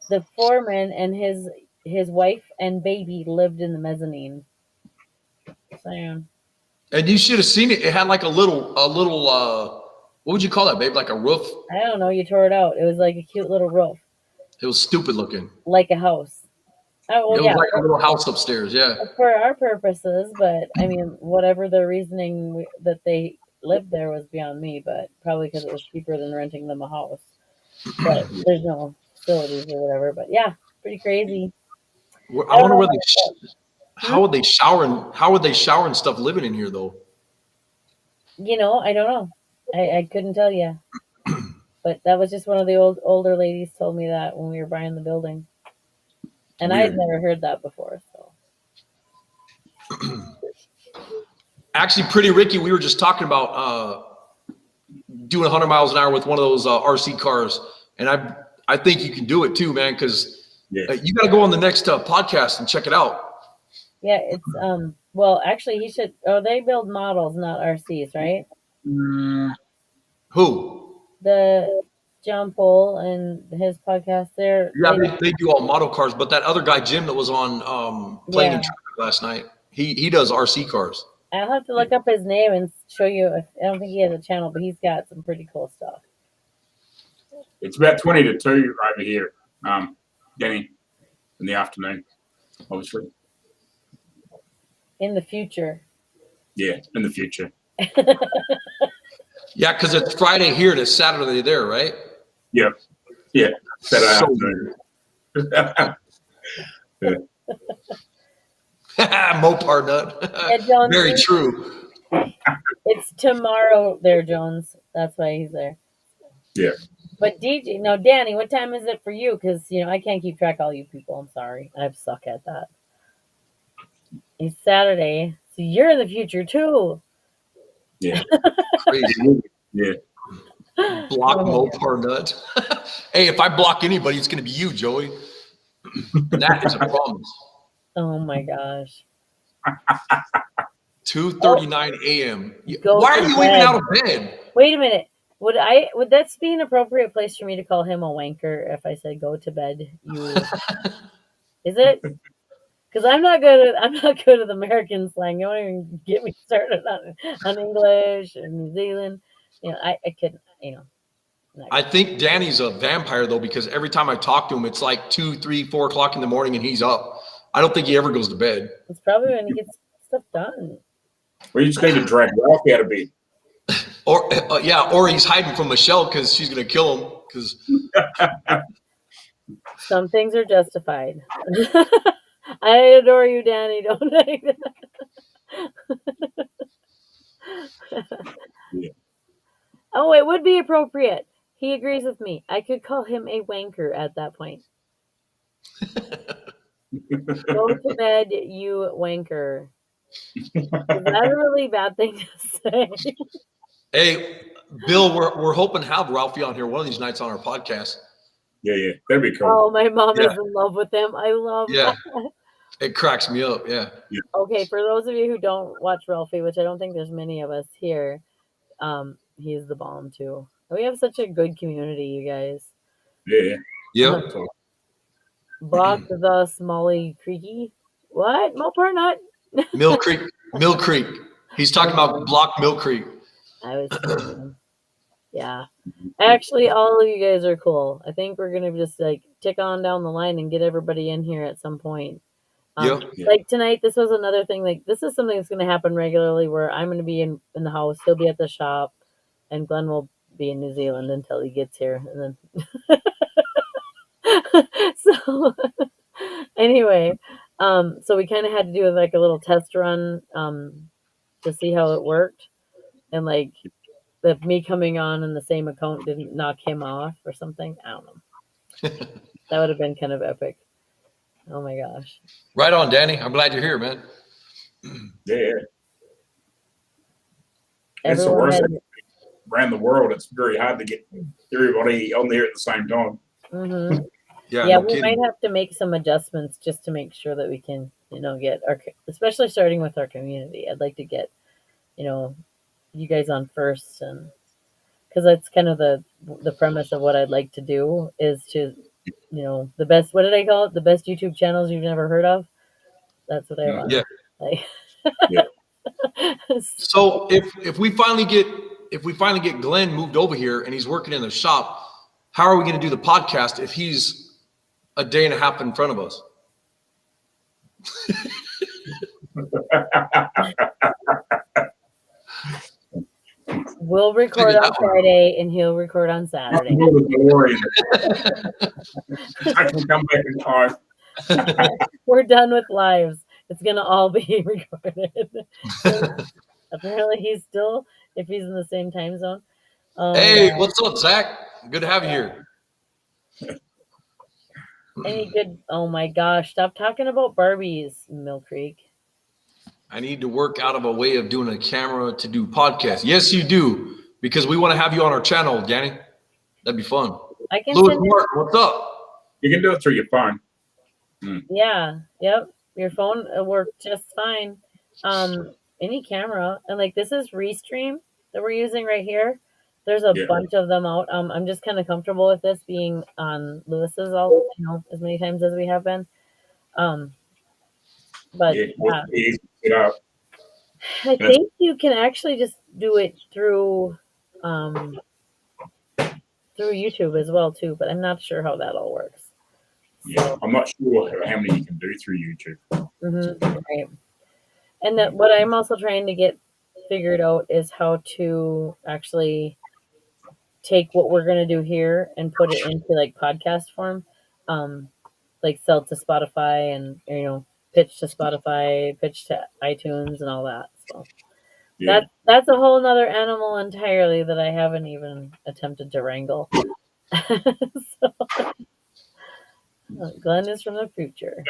the foreman and his wife and baby lived in the mezzanine. So, And you should have seen it. It had like a little what would you call that, babe? Like a roof. I don't know. You tore it out. It was like a cute little roof, It was stupid looking. like a house. Oh, well, It yeah, was like a little house upstairs. Yeah. for our purposes, but I mean, whatever the reasoning that they lived there was beyond me, but probably because it was cheaper than renting them a house. But there's no facilities or whatever. But yeah, pretty crazy. I wonder where how would they shower and how would they shower and stuff living in here though? You know, I don't know. I couldn't tell you. But that was just one of the older ladies told me that when we were buying the building. And I had Weird. never heard that before. So Actually, Pretty Ricky, we were just talking about doing 100 miles an hour with one of those RC cars, and I think you can do it too, man. Because you got to go on the next podcast and check it out. yeah, it's well, actually, he should. Oh, they build models, not RCs, right? Who? The John Paul and his podcast there. Yeah, they do all model cars, but that other guy Jim that was on playing in Yeah. traffic last night, he does RC cars. I'll have to look up his name and show you. I don't think he has a channel, but he's got some pretty cool stuff. It's about 20 to 2 over here, Denny, in the afternoon, obviously. In the future. Yeah, in the future. Yeah, because it's Friday here and it's Saturday there, right? Yep. Yeah. Saturday So afternoon. Mopar nut. Yeah, Jones, Very true. it's tomorrow there, Jones. That's why he's there. Yeah. But DJ, no, Danny, what time is it for you? Because, you know, I can't keep track of all you people. I'm sorry. I suck at that. It's Saturday. So you're in the future, too. Yeah. Crazy. Yeah. Block Oh, Mopar nut. Hey, if I block anybody, it's going to be you, Joey. And that is a promise. Oh, my gosh. 2:39 a.m. Go Why to are you bed. even out of bed? Wait a minute. Would that be an appropriate place for me to call him a wanker if I said go to bed? You is it? Because I'm not good at American slang. Don't even get me started on English and New Zealand. You know, I couldn't. You know, I think Danny's a vampire though, because every time I talk to him, it's like 2, 3, 4 o'clock in the morning, and he's up. I don't think he ever goes to bed. it's probably when he gets stuff done. We just need to drag Ralph out of bed. Or or he's hiding from Michelle because she's going to kill him. Because Some things are justified. I adore you, Danny. Don't I? Yeah. Oh, it would be appropriate. He agrees with me. I could call him a wanker at that point. Go to bed, you wanker. Is that a really bad thing to say? hey, Bill, we're hoping to have Ralphie on here one of these nights on our podcast. Yeah. That'd be cool. Oh, my mom Yeah. is in love with him. I love Yeah, that. it cracks me up. Yeah. Okay, for those of you who don't watch Ralphie, which I don't think there's many of us here, he's the bomb too. We have such a good community, you guys. Yeah. Yep. So, Block the Smalley Creaky. What? Mopar nut? Mill Creek. He's talking about Block Mill Creek. I was kidding. Yeah. Actually, all of you guys are cool. I think we're gonna just like tick on down the line and get everybody in here at some point. Yep. Like tonight, this was another thing. Like this is something that's gonna happen regularly where I'm gonna be in the house, he'll be at the shop, and Glenn will be in New Zealand until he gets here, and then so anyway, so we kind of had to do like a little test run to see how it worked, and like that me coming on in the same account didn't knock him off or something. I don't know. That would have been kind of epic. Oh my gosh. Right on, Danny. I'm glad you're here, man. yeah. It's the Everyone worst. had- Around the world, it's very hard to get everybody on there at the same time. Mhm. Yeah, Yeah, no we kidding. might have to make some adjustments just to make sure that we can, get our, especially starting with our community. I'd like to get, you guys on first, and because that's kind of the premise of what I'd like to do is to, the best. What did I call it? The best YouTube channels you've never heard of. That's what I want. Yeah. Like, Yeah. So if we finally get Glenn moved over here and he's working in the shop, how are we going to do the podcast if he's a day and a half in front of us? We'll record on Friday and he'll record on Saturday. I can come back in time. We're done with lives. It's gonna all be recorded. Apparently, he's still, if he's in the same time zone. Hey, what's up, Zach? Good to have you here. Any good? Oh my gosh! Stop talking about Barbies, Mill Creek. I need to work out of a way of doing a camera to do podcasts. Yes, you do, because we want to have you on our channel, Danny. That'd be fun. I can Louis send Martin, what's up? You can do it through your phone. Yeah. Yep. Your phone worked just fine. Any camera, and like this is Restream that we're using right here. There's a bunch of them out. I'm just kind of comfortable with this being on Lewis's all, as many times as we have been. But yeah. I think you can actually just do it through YouTube as well too, but I'm not sure how that all works. Yeah, I'm not sure how many you can do through YouTube. Right. And that what I'm also trying to get figured out is how to actually take what we're going to do here and put it into like podcast form, like sell to Spotify and pitch to Spotify, pitch to iTunes and all that. So that's a whole nother animal entirely that I haven't even attempted to wrangle. So, Glenn is from the future.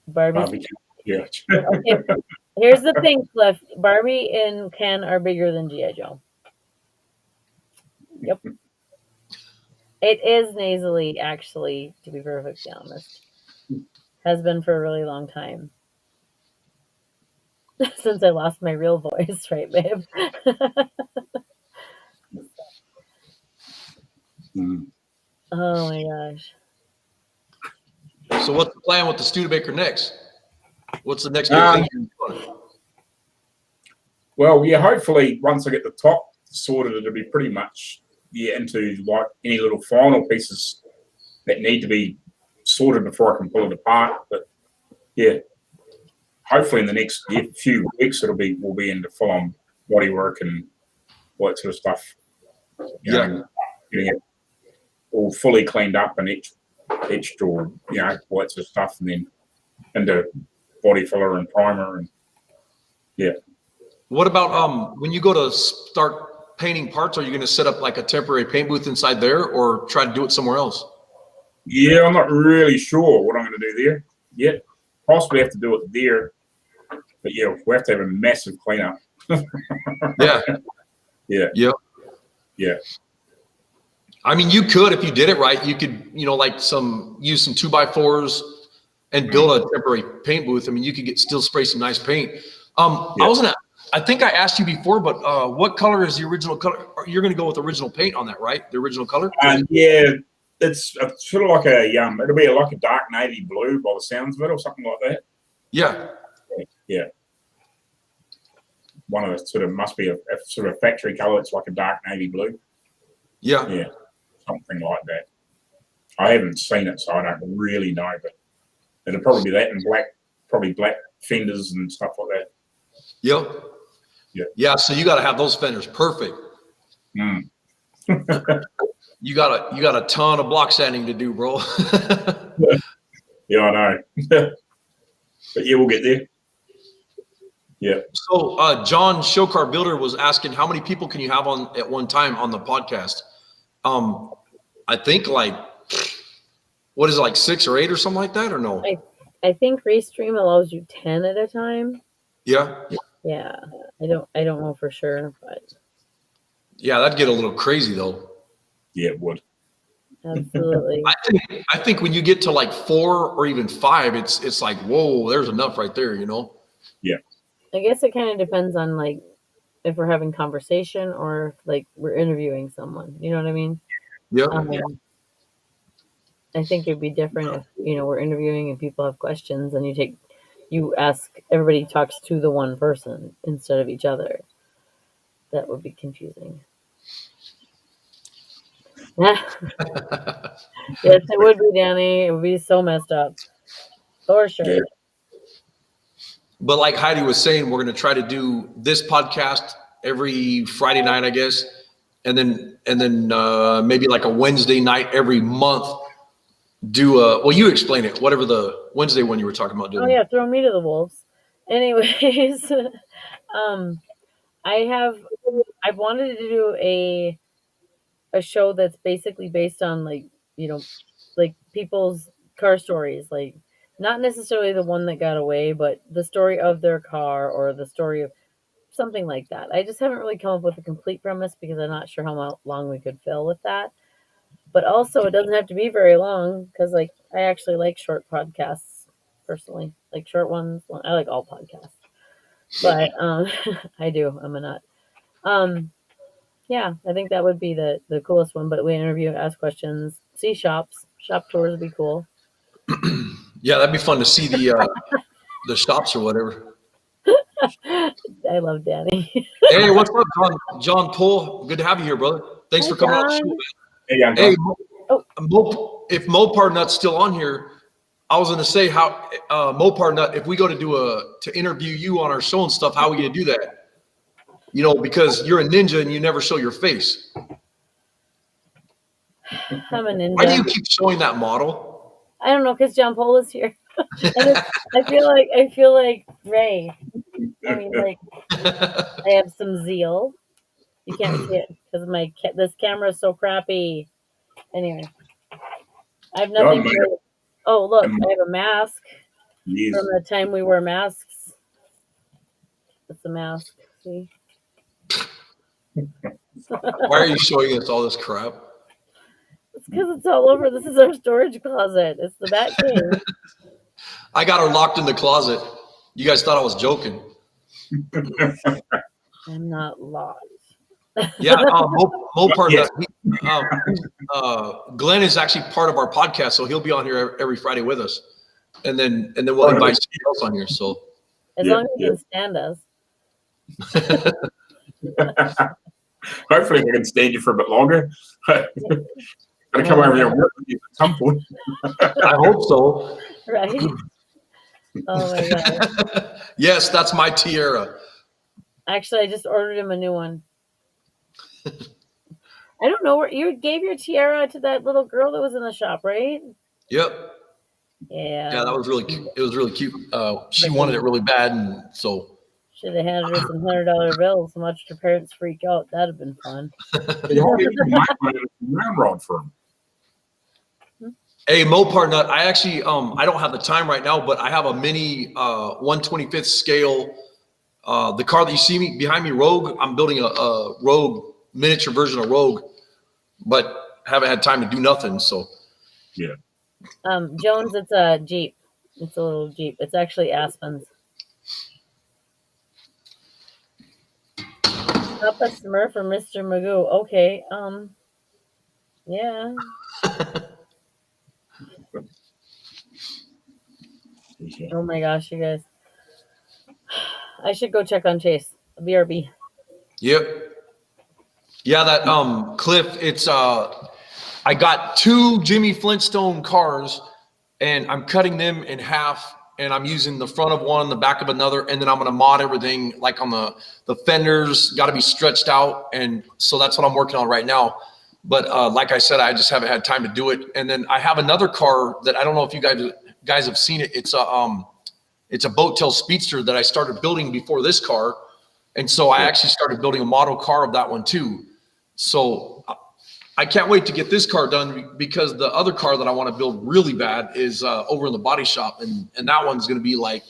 Barbie. Yeah. Okay. Here's the thing, Cliff. Barbie and Ken are bigger than G.I. Joe. Yep. It is nasally, actually, to be perfectly honest. Has been for a really long time. Since I lost my real voice, right, babe? Oh my gosh. So what's the plan with the Studebaker next? What's the next big thing you're doing? Well, yeah, hopefully once I get the top sorted, it'll be pretty much into like any little final pieces that need to be sorted before I can pull it apart. But yeah, hopefully in the next few weeks we'll be into full on body work and all that sort of stuff. Getting it all fully cleaned up and etched or all that sort of stuff, and then into body filler and primer and What about when you go to start painting parts? Are you going to set up like a temporary paint booth inside there, or try to do it somewhere else? Yeah, I'm not really sure what I'm going to do there yet. Possibly have to do it there, but yeah, we have to have a massive cleanup. Yeah. I mean, you could, if you did it right, you could, like use some 2x4s and build a temporary paint booth. I mean, you could still spray some nice paint. I think I asked you before, but what color is the original color? You're going to go with original paint on that, right? The original color? Yeah, it's sort of like it'll be like a dark navy blue by the sounds of it, or something like that. Yeah. One of the sort of must be a sort of factory color. It's like a dark navy blue. Yeah, something like that. I haven't seen it, so I don't really know, but it'll probably be that and probably black fenders and stuff like that. Yeah. So you got to have those fenders perfect. You got a ton of block sanding to do, bro. Yeah, I know. But yeah, we'll get there. Yeah. So John Showcar Builder was asking, how many people can you have on at one time on the podcast? I think like, what is it, like 6 or 8 or something like that, or no? I think Restream allows you 10 at a time. Yeah. I don't know for sure, but yeah, that'd get a little crazy though. Yeah, it would. Absolutely. I think when you get to like 4 or even 5, it's like, whoa, there's enough right there, Yeah. I guess it kind of depends on like if we're having conversation or if, like we're interviewing someone. You know what I mean? Yep. I think it'd be different if we're interviewing and people have questions and you ask everybody talks to the one person instead of each other. That would be confusing. Yes, it would be, Danny. It would be so messed up. For sure. Yeah. But like Heidi was saying, we're going to try to do this podcast every Friday night, I guess, and then maybe like a Wednesday night every month. Well, you explain it. Whatever the Wednesday one you were talking about doing. Oh yeah, throw me to the wolves. Anyways, I've wanted to do a show that's basically based on like people's car stories, like not necessarily the one that got away, but the story of their car or the story of something like that. I just haven't really come up with a complete premise because I'm not sure how long we could fill with that. But also, it doesn't have to be very long because, like, I actually like short podcasts personally, like short ones. I like all podcasts, but I do. I'm a nut. Yeah, I think that would be the coolest one. But we interview, ask questions, see shops. Shop tours would be cool. Yeah, that'd be fun to see the shops or whatever. I love Danny. Hey, what's up, John Poole? Good to have you here, brother. Thanks for coming on. Hey, I'm Hey, John. if Mopar Nut's still on here, I was going to say how Mopar Nut, if we go to interview you on our show and stuff, how are we going to do that? Because you're a ninja and you never show your face. I'm a ninja. Why do you keep showing that model? I don't know, because John Paul is here. And I feel like Ray. I mean, like I have some zeal. You can't see it because this camera is so crappy. Anyway, I have nothing. Oh, look, I have a mask from the time we wore masks. It's a mask. See. Why are you showing us all this crap? It's because it's all over. This is our storage closet. It's the Bat Cave. I got her locked in the closet. You guys thought I was joking. I'm not locked. Yeah, Mopar. Glen is actually part of our podcast, so he'll be on here every Friday with us, and then we'll invite somebody else on here. So as long as you can stand us. Hopefully, we can stand you for a bit longer. Gotta come over here and work with you at some point. I hope so. Right? Oh my god. Yes, that's my tiara. Actually, I just ordered him a new one. I don't know where you gave your tiara to that little girl that was in the shop, right? Yep. Yeah. Yeah, that was really cute. It was really cute. She wanted it really bad, and so should have handed her some $100 bills and watched her parents freak out. That'd have been fun. Ramrod for him. Hey, Mopar Nut, I actually I don't have the time right now, but I have a mini 1/25th scale. The car that you see behind me, Rogue, I'm building a Rogue miniature version of Rogue, but haven't had time to do nothing. So yeah. Jones, it's a Jeep. It's a little Jeep. It's actually Aspen's. Papa Smurf or Mr. Magoo. Okay. Yeah. Oh my gosh, you guys. I should go check on Chase. BRB. Yep. Yeah, that Cliff, it's I got 2 Jimmy Flintstone cars and I'm cutting them in half and I'm using the front of one, the back of another, and then I'm gonna mod everything like on the fenders, gotta be stretched out, and so that's what I'm working on right now. But like I said, I just haven't had time to do it. And then I have another car that I don't know if you guys have seen it. It's a boat tail speedster that I started building before this car. And so I actually started building a model car of that one too. So I can't wait to get this car done because the other car that I want to build really bad is over in the body shop. And that one's going to be like,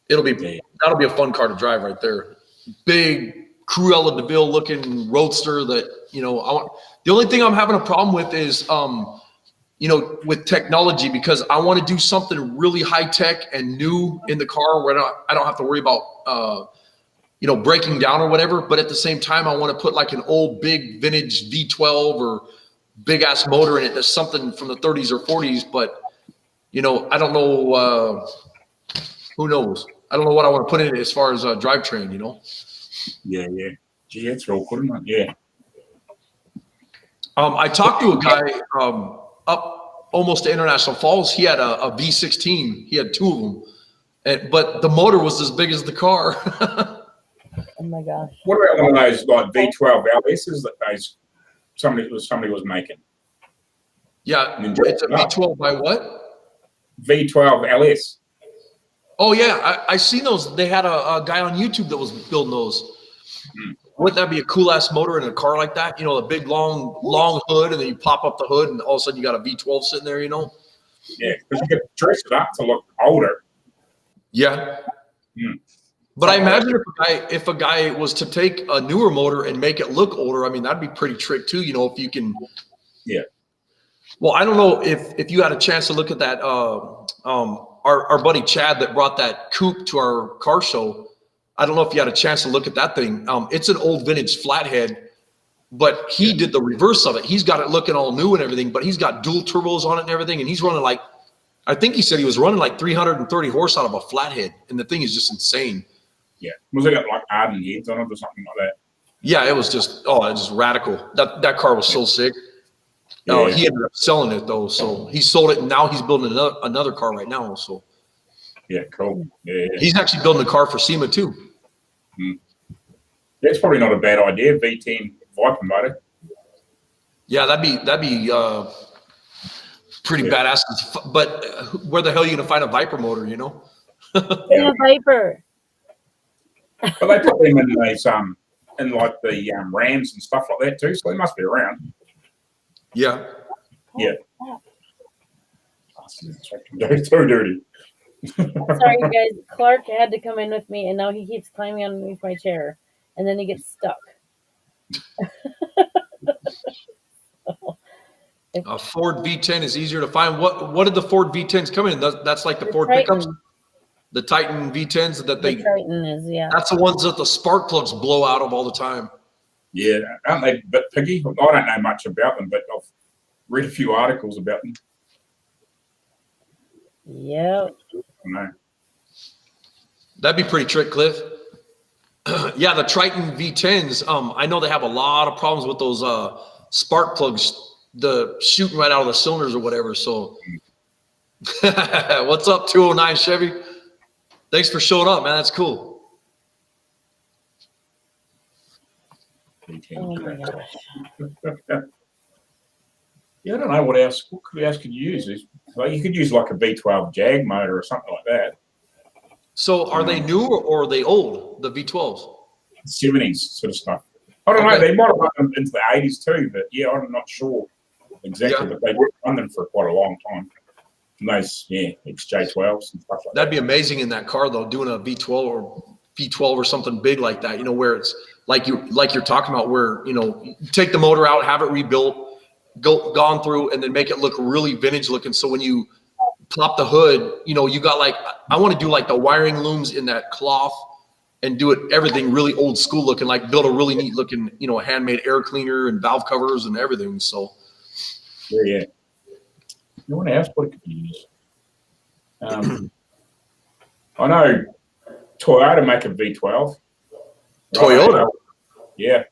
that'll be a fun car to drive right there. Big Cruella DeVille looking roadster that, I want. The only thing I'm having a problem with is with technology, because I want to do something really high tech and new in the car where I don't have to worry about, breaking down or whatever. But at the same time, I want to put like an old big vintage V12 or big ass motor in it. That's something from the 30s or 40s. But, I don't know, who knows? I don't know what I want to put in it as far as drivetrain, Yeah. Gee, that's real cool, isn't it? Yeah. I talked to a guy up almost to International Falls. He had a V16. He had 2 of them, but the motor was as big as the car. Oh my gosh. What about one of those like V12 LSs that somebody was making? Yeah, it's a V12 by what? V12 LS. Oh yeah, I seen those. They had a guy on YouTube that was building those. Wouldn't that be a cool ass motor in a car like that? A big long hood, and then you pop up the hood, and all of a sudden you got a V12 sitting there. Yeah, because you could dress it up to look older. Yeah. But I imagine if a guy was to take a newer motor and make it look older, I mean, that'd be pretty trick too. If you can. Yeah. Well, I don't know if you had a chance to look at that. Our buddy Chad that brought that coupe to our car show. I don't know if you had a chance to look at that thing. It's an old vintage flathead, but he did the reverse of it. He's got it looking all new and everything, but he's got dual turbos on it and everything. And he's running I think he said he was running like 330 horse out of a flathead. And the thing is just insane. Yeah. Was it got like Arden heads on it or something like that? Yeah, it was just radical. That car was so sick. Yeah. He ended up selling it though. So he sold it and now he's building another car right now. So yeah, cool. Yeah. He's actually building a car for SEMA too. That's probably not a bad idea. V10 Viper motor. Yeah, that'd be pretty badass. But where the hell are you gonna find a Viper motor? Yeah, Viper. But they put them in these in like the Rams and stuff like that too. So they must be around. Yeah. Yeah. It's so dirty. Sorry, you guys. Clark had to come in with me, and now he keeps climbing underneath my chair, and then he gets stuck. A Ford V10 is easier to find. What did the Ford V10s come in? That's like the Ford Titan. pickups. The Titan V10s that The Titan is, yeah. That's the ones that the spark plugs blow out of all the time. Yeah, aren't they a bit piggy? I don't know much about them, but I've read a few articles about them. Yep. No. That'd be pretty trick, Cliff. Yeah, the Triton V10s. I know they have a lot of problems with those spark plugs, the shooting right out of the cylinders or whatever. So, what's up, 209 Chevy? Thanks for showing up, man. That's cool. Oh my gosh. Yeah, I don't know what else. What else could you use? Well, you could use like a V12 Jag motor or something like that. So, are they new or are they old? The V12s, 70s sort of stuff. I don't know. They might have run them into the 80s too, but yeah, I'm not sure exactly. Yeah. But they did run them for quite a long time. And those, XJ12s and stuff like that'd be amazing in that car though. Doing a V12 or something big like that. Where it's like you're talking about, where you take the motor out, have it rebuilt, gone through, and then make it look really vintage looking. So when you pop the hood, you got I want to do like the wiring looms in that cloth and do everything really old school looking, like build a really neat looking, handmade air cleaner and valve covers and everything. So yeah. You want to ask what it could be used? I know Toyota make a V12. Toyota? Yeah.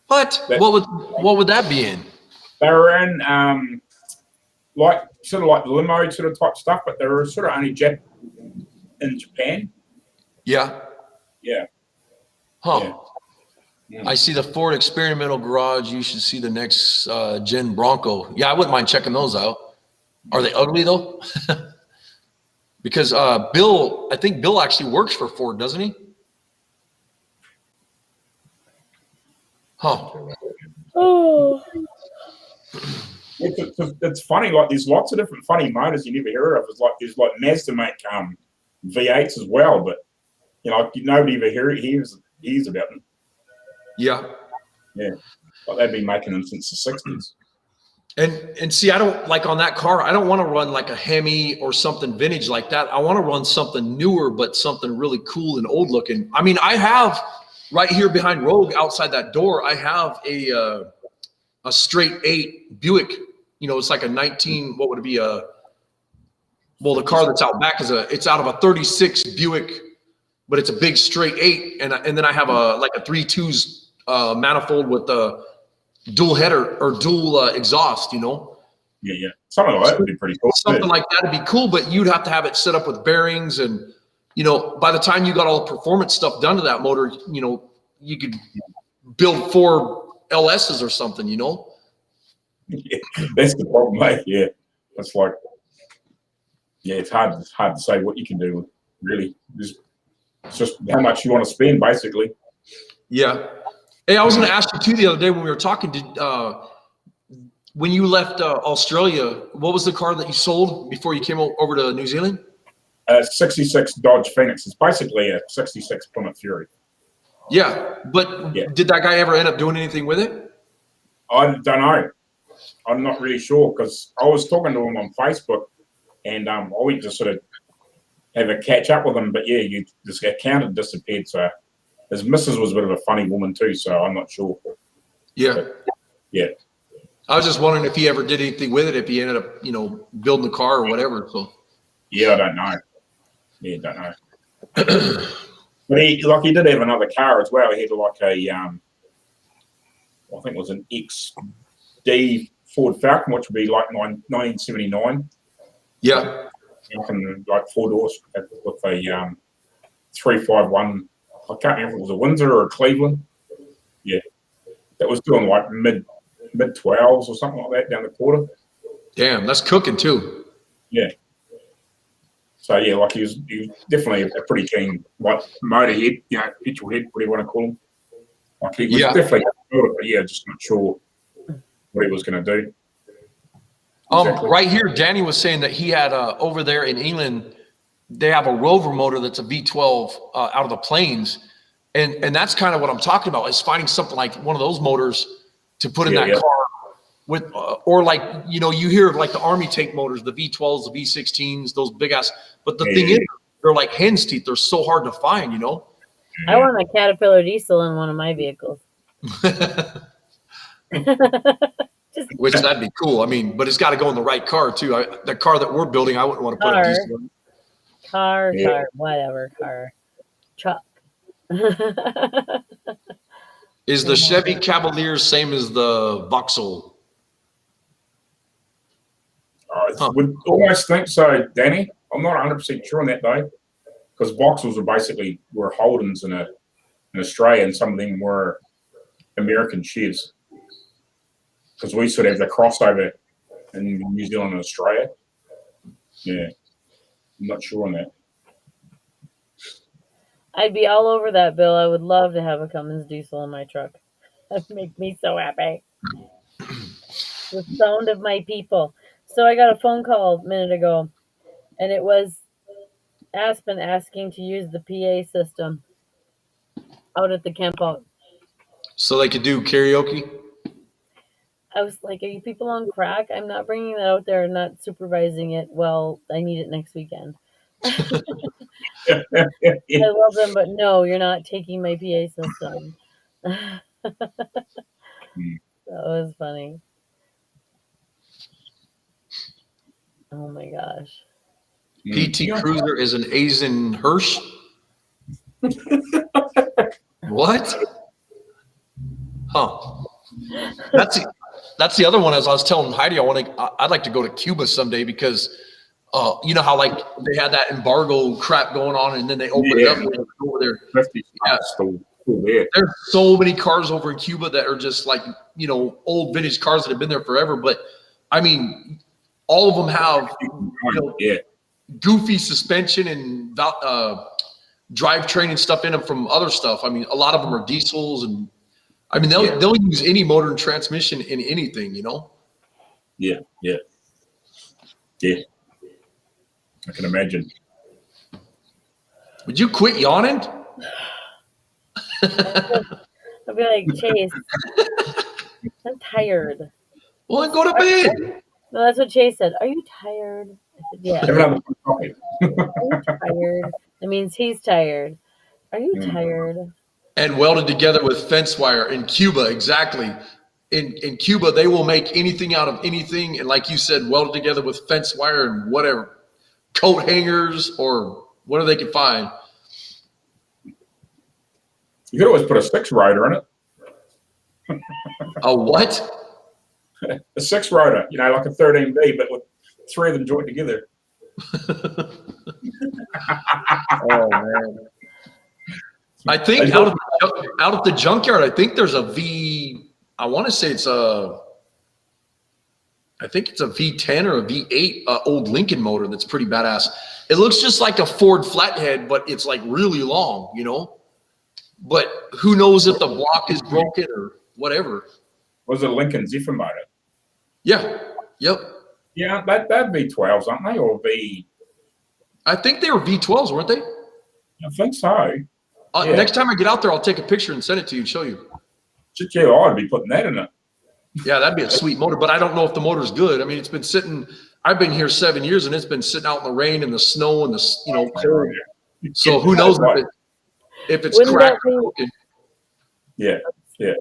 What? What would that be in? They were in sort of like limo sort of type stuff, but they were sort of only in Japan. Yeah. Yeah. Huh. Yeah. I see the Ford Experimental Garage. You should see the next gen Bronco. Yeah, I wouldn't mind checking those out. Are they ugly though? Because I think Bill actually works for Ford, doesn't he? Huh. Oh. It's funny. Like there's lots of different funny motors you never hear of. There's like Mazda make V8s as well, but nobody ever hears about them. Yeah. Yeah. Like they've been making them since the 60s. And see, I don't like on that car, I don't want to run like a Hemi or something vintage like that. I want to run something newer, but something really cool and old looking. I mean, I have right here behind Rogue outside that door, I have a straight 8 Buick. You know, it's like a 19, what would it be? Well, the car that's out back it's out of a 36 Buick, but it's a big straight 8. And then I have like a 3.2s manifold with the dual header or dual exhaust, you know? Yeah. Something like that would be pretty cool. Something like that would be cool, but you'd have to have it set up with bearings. And, you know, by the time you got all the performance stuff done to that motor, you know, you could build 4 LSs or something, you know? Yeah, that's the problem, mate. Yeah. That's like, yeah, it's hard to say what you can do, really. It's just how much you want to spend, basically. Yeah. Hey, I was going to ask you too the other day when we were talking. When you left Australia, what was the car that you sold before you came over to New Zealand? 66 Dodge Phoenix. It's basically a 66 Plymouth Fury. Yeah, but did that guy ever end up doing anything with it? I don't know. I'm not really sure because I was talking to him on Facebook, and I went to sort of have a catch up with him. But yeah, this account had disappeared. So his missus was a bit of a funny woman too. So I'm not sure. Yeah. But, yeah. I was just wondering if he ever did anything with it, if he ended up, you know, building the car or whatever. So. Yeah, I don't know. Yeah, don't know. But he did have another car as well. He had like a, I think it was an XD Ford Falcon, which would be like 1979. Yeah. Like 4 doors with a 351. I can't remember if it was a Windsor or a Cleveland. Yeah. That was doing like mid 12s or something like that down the quarter. Damn, that's cooking too. Yeah. So yeah, like he was definitely a pretty keen like motorhead, you know, petrol head, whatever you want to call him. Like he was definitely but yeah, just not sure what he was going to do. Exactly. Right here, Danny was saying that he had over there in England, they have a Rover motor that's a V12 out of the plains, and that's kind of what I'm talking about is finding something like one of those motors to put in that car with, or like, you know, you hear of like the Army tank motors, the V12s, the V16s, those big ass. But the thing is, they're like hen's teeth. They're so hard to find, you know. I want a Caterpillar diesel in one of my vehicles. Which that'd be cool. I mean, but it's got to go in the right car too. The car that we're building, I wouldn't want to put a diesel in. Car, whatever, car, truck. Is the Chevy Cavalier same as the Vauxhall? I would almost think so, Danny. I'm not 100% sure on that though, because Vauxhalls were Holdens in Australia, and some of them were American Chevs. Because we sort of have the crossover in New Zealand and Australia. Yeah, I'm not sure on that. I'd be all over that, Bill. I would love to have a Cummins diesel in my truck. That'd make me so happy. The sound of my people. So I got a phone call a minute ago, and it was Aspen asking to use the PA system out at the camp out. So they could do karaoke? I was like, are you people on crack? I'm not bringing that out there and not supervising it. Well, I need it next weekend. I love them, but no, you're not taking my PA system. That was funny. Oh my gosh. PT Cruiser is an Asian Hirsch? What? Huh. That's the other one. As I was telling Heidi, I'd like to go to Cuba someday because you know how like they had that embargo crap going on, and then they opened it up over there. There's so many cars over in Cuba that are just like, you know, old vintage cars that have been there forever. But I mean, all of them have goofy suspension and drivetrain and stuff in them from other stuff. I mean, a lot of them are diesels, and I mean they'll use any motor and transmission in anything, you know. Yeah. I can imagine. Would you quit yawning? I'll be like, Chase, I'm tired. Well, then go to bed. No, that's what Chase said. Are you tired? I said, yeah. Have another coffee. Are you tired? That means he's tired. Are you Mm. tired? And welded together with fence wire in Cuba, exactly. In Cuba, they will make anything out of anything, and like you said, welded together with fence wire and whatever, coat hangers or whatever they can find. You could always put a 6-rotor in it. A what? A 6-rotor, you know, like a 13B, but with 3 of them joined together. Oh man! I think out of the junkyard, I think there's a V. I want to say it's a. I think it's a V10 or a V8 old Lincoln motor that's pretty badass. It looks just like a Ford flathead, but it's like really long, you know. But who knows if the block is broken or whatever. Was it a Lincoln Zephyr motor? Yeah. Yep. Yeah, that'd be 12s, aren't they? Or V? I think they were V12s, weren't they? I think so. Yeah. Next time I get out there, I'll take a picture and send it to you and show you. Yeah, I'd be putting that in it. Yeah, that'd be a sweet motor, but I don't know if the motor's good. I mean, it's been sitting. I've been here 7 years, and it's been sitting out in the rain and the snow and the cold. So who knows if it's Wouldn't cracked? that be- or broken. Yeah, yeah.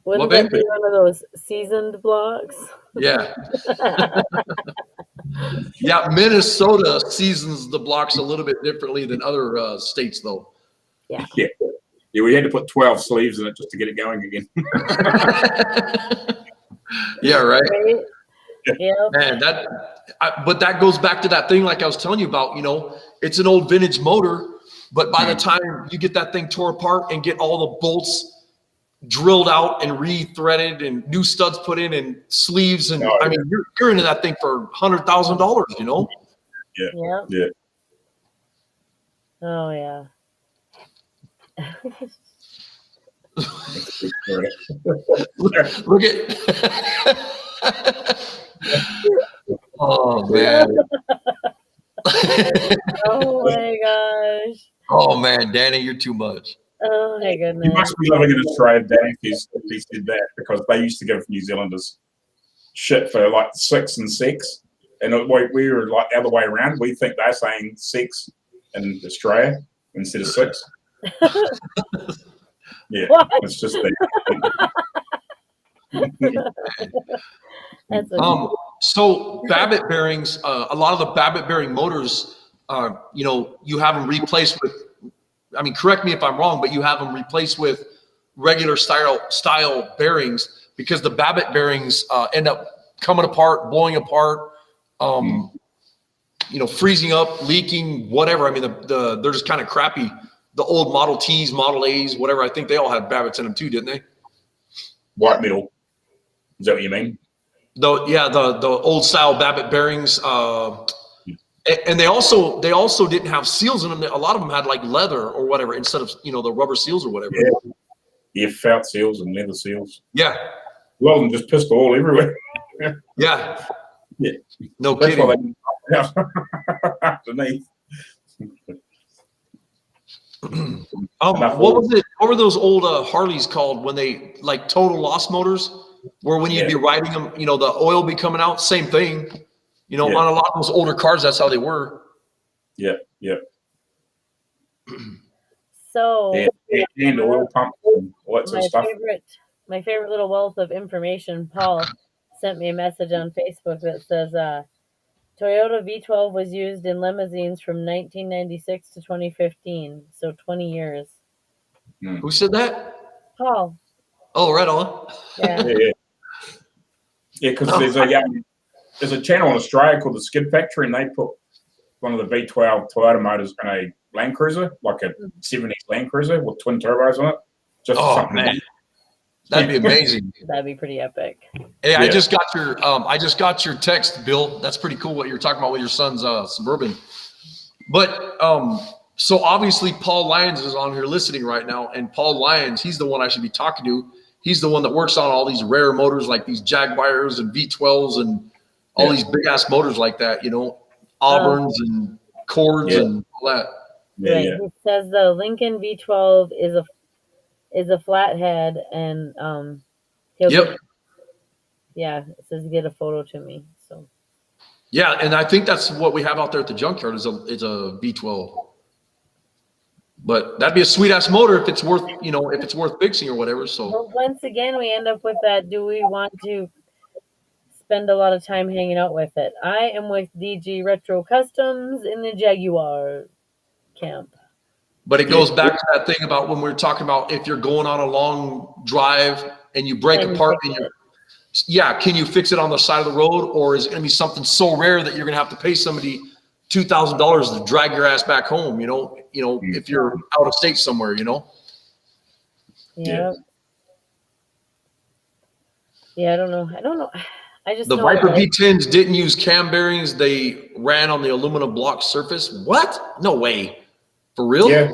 Wouldn't Well, that be one of those seasoned blocks? Yeah. Yeah, Minnesota seasons the blocks a little bit differently than other states, though. Yeah, we had to put 12 sleeves in it just to get it going again. Yeah, right. Right? Yeah. Man, but that goes back to that thing like I was telling you about, you know, it's an old vintage motor, but by the time you get that thing tore apart and get all the bolts drilled out and re-threaded and new studs put in and sleeves, and I mean, you're into that thing for $100,000, you know? Yeah. Yeah. Oh yeah. Look at oh man. Oh my gosh. Oh man, Danny, you're too much. Oh my You goodness. must be living in Australia, Danny, if he said that, because they used to give New Zealanders shit for like 6 and 6. And we were like the other way around. We think they're saying 6 in Australia instead of 6. Yeah, What? it's just that. That's okay. So Babbitt bearings, a lot of the Babbitt bearing motors, you know, you have them replaced with, I mean, correct me if I'm wrong, but you have them replaced with regular style bearings, because the Babbitt bearings end up coming apart, blowing apart, you know, freezing up, leaking, whatever. I mean, they're just kind of crappy. The old Model Ts, Model As, whatever. I think they all had Babbitts in them too, didn't they? White metal. Is that what you mean? The old style Babbitt bearings. And they also didn't have seals in them. A lot of them had like leather or whatever instead of, you know, the rubber seals or whatever. Yeah, felt seals and leather seals. Yeah. Well, and just pissed all everywhere. Yeah. Yeah. No That's kidding. why they underneath. What was it? What were those old Harleys called when they like total loss motors? Where when you'd be riding them, you know, the oil be coming out. Same thing. You know, on a lot of those older cars, that's how they were. Yeah, yeah. So And oil pumps and all that sort of stuff. my favorite little wealth of information, Paul sent me a message on Facebook that says Toyota V12 was used in limousines from 1996 to 2015, so 20 years. Who said that? Paul. Oh, right on. Yeah. Yeah, because there's a channel in Australia called the Skid Factory, and they put one of the V12 Toyota motors in a Land Cruiser, like a 70s Land Cruiser with twin turbos on it. Just man, that'd be amazing. That'd be pretty epic. Hey, I just got your text, Bill. That's pretty cool what you're talking about with your son's Suburban. But so obviously Paul Lyons is on here listening right now, and Paul Lyons, he's the one I should be talking to. He's the one that works on all these rare motors like these Jaguars and V12s and all these big ass motors like that, you know, Auburns and Cords and all that. Right. It says the Lincoln V12 is a flathead, and yeah, it says get a photo to me. So Yeah, and I think that's what we have out there at the junkyard is a V12. But that'd be a sweet ass motor if it's worth, if it's worth fixing or whatever. So well, once again, we end up with that. Do we want to spend a lot of time hanging out with it? I am with DG Retro Customs in the Jaguar camp. but it goes back to that thing about when we were talking about if you're going on a long drive and you break Can you apart fix and it? can you fix it on the side of the road, or is it going to be something so rare that you're going to have to pay somebody $2,000 to drag your ass back home? If you're out of state somewhere, Yeah. Yeah, I don't know. I just The know Viper V10s didn't use cam bearings; they ran on the aluminum block surface. What? No way. For real? Yeah.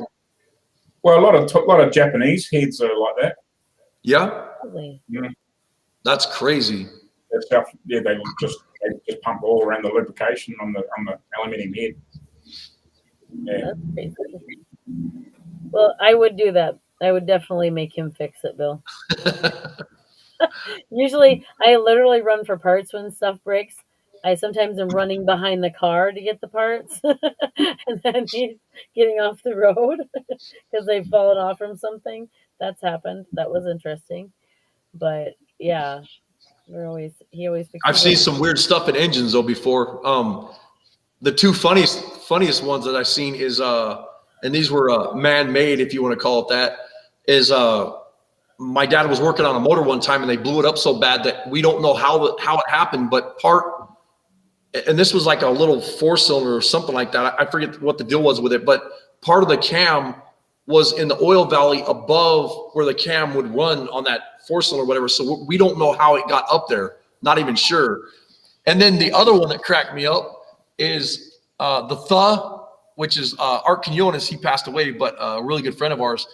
Well, a lot of Japanese heads are like that. Yeah. Really? Yeah. That's crazy. That stuff. Yeah, they just pump all around the lubrication on the aluminium head. Yeah. That's crazy. Well, I would do that. I would definitely make him fix it, Bill. Usually, I literally run for parts when stuff breaks. I sometimes am running behind the car to get the parts, and then he's getting off the road because they've fallen off from something. That's happened. That was interesting, but yeah, he always fixes I've seen it. some weird stuff in engines though before. The two funniest ones that I've seen is and these were man-made, if you want to call it that, is my dad was working on a motor one time and they blew it up so bad that we don't know how it happened, but and this was like a little 4-cylinder or something like that. I forget what the deal was with it, but part of the cam was in the oil valley above where the cam would run on that 4-cylinder or whatever. So we don't know how it got up there. Not even sure. And then the other one that cracked me up is the Thuh, which is Art Quinones. He passed away, but a really good friend of ours.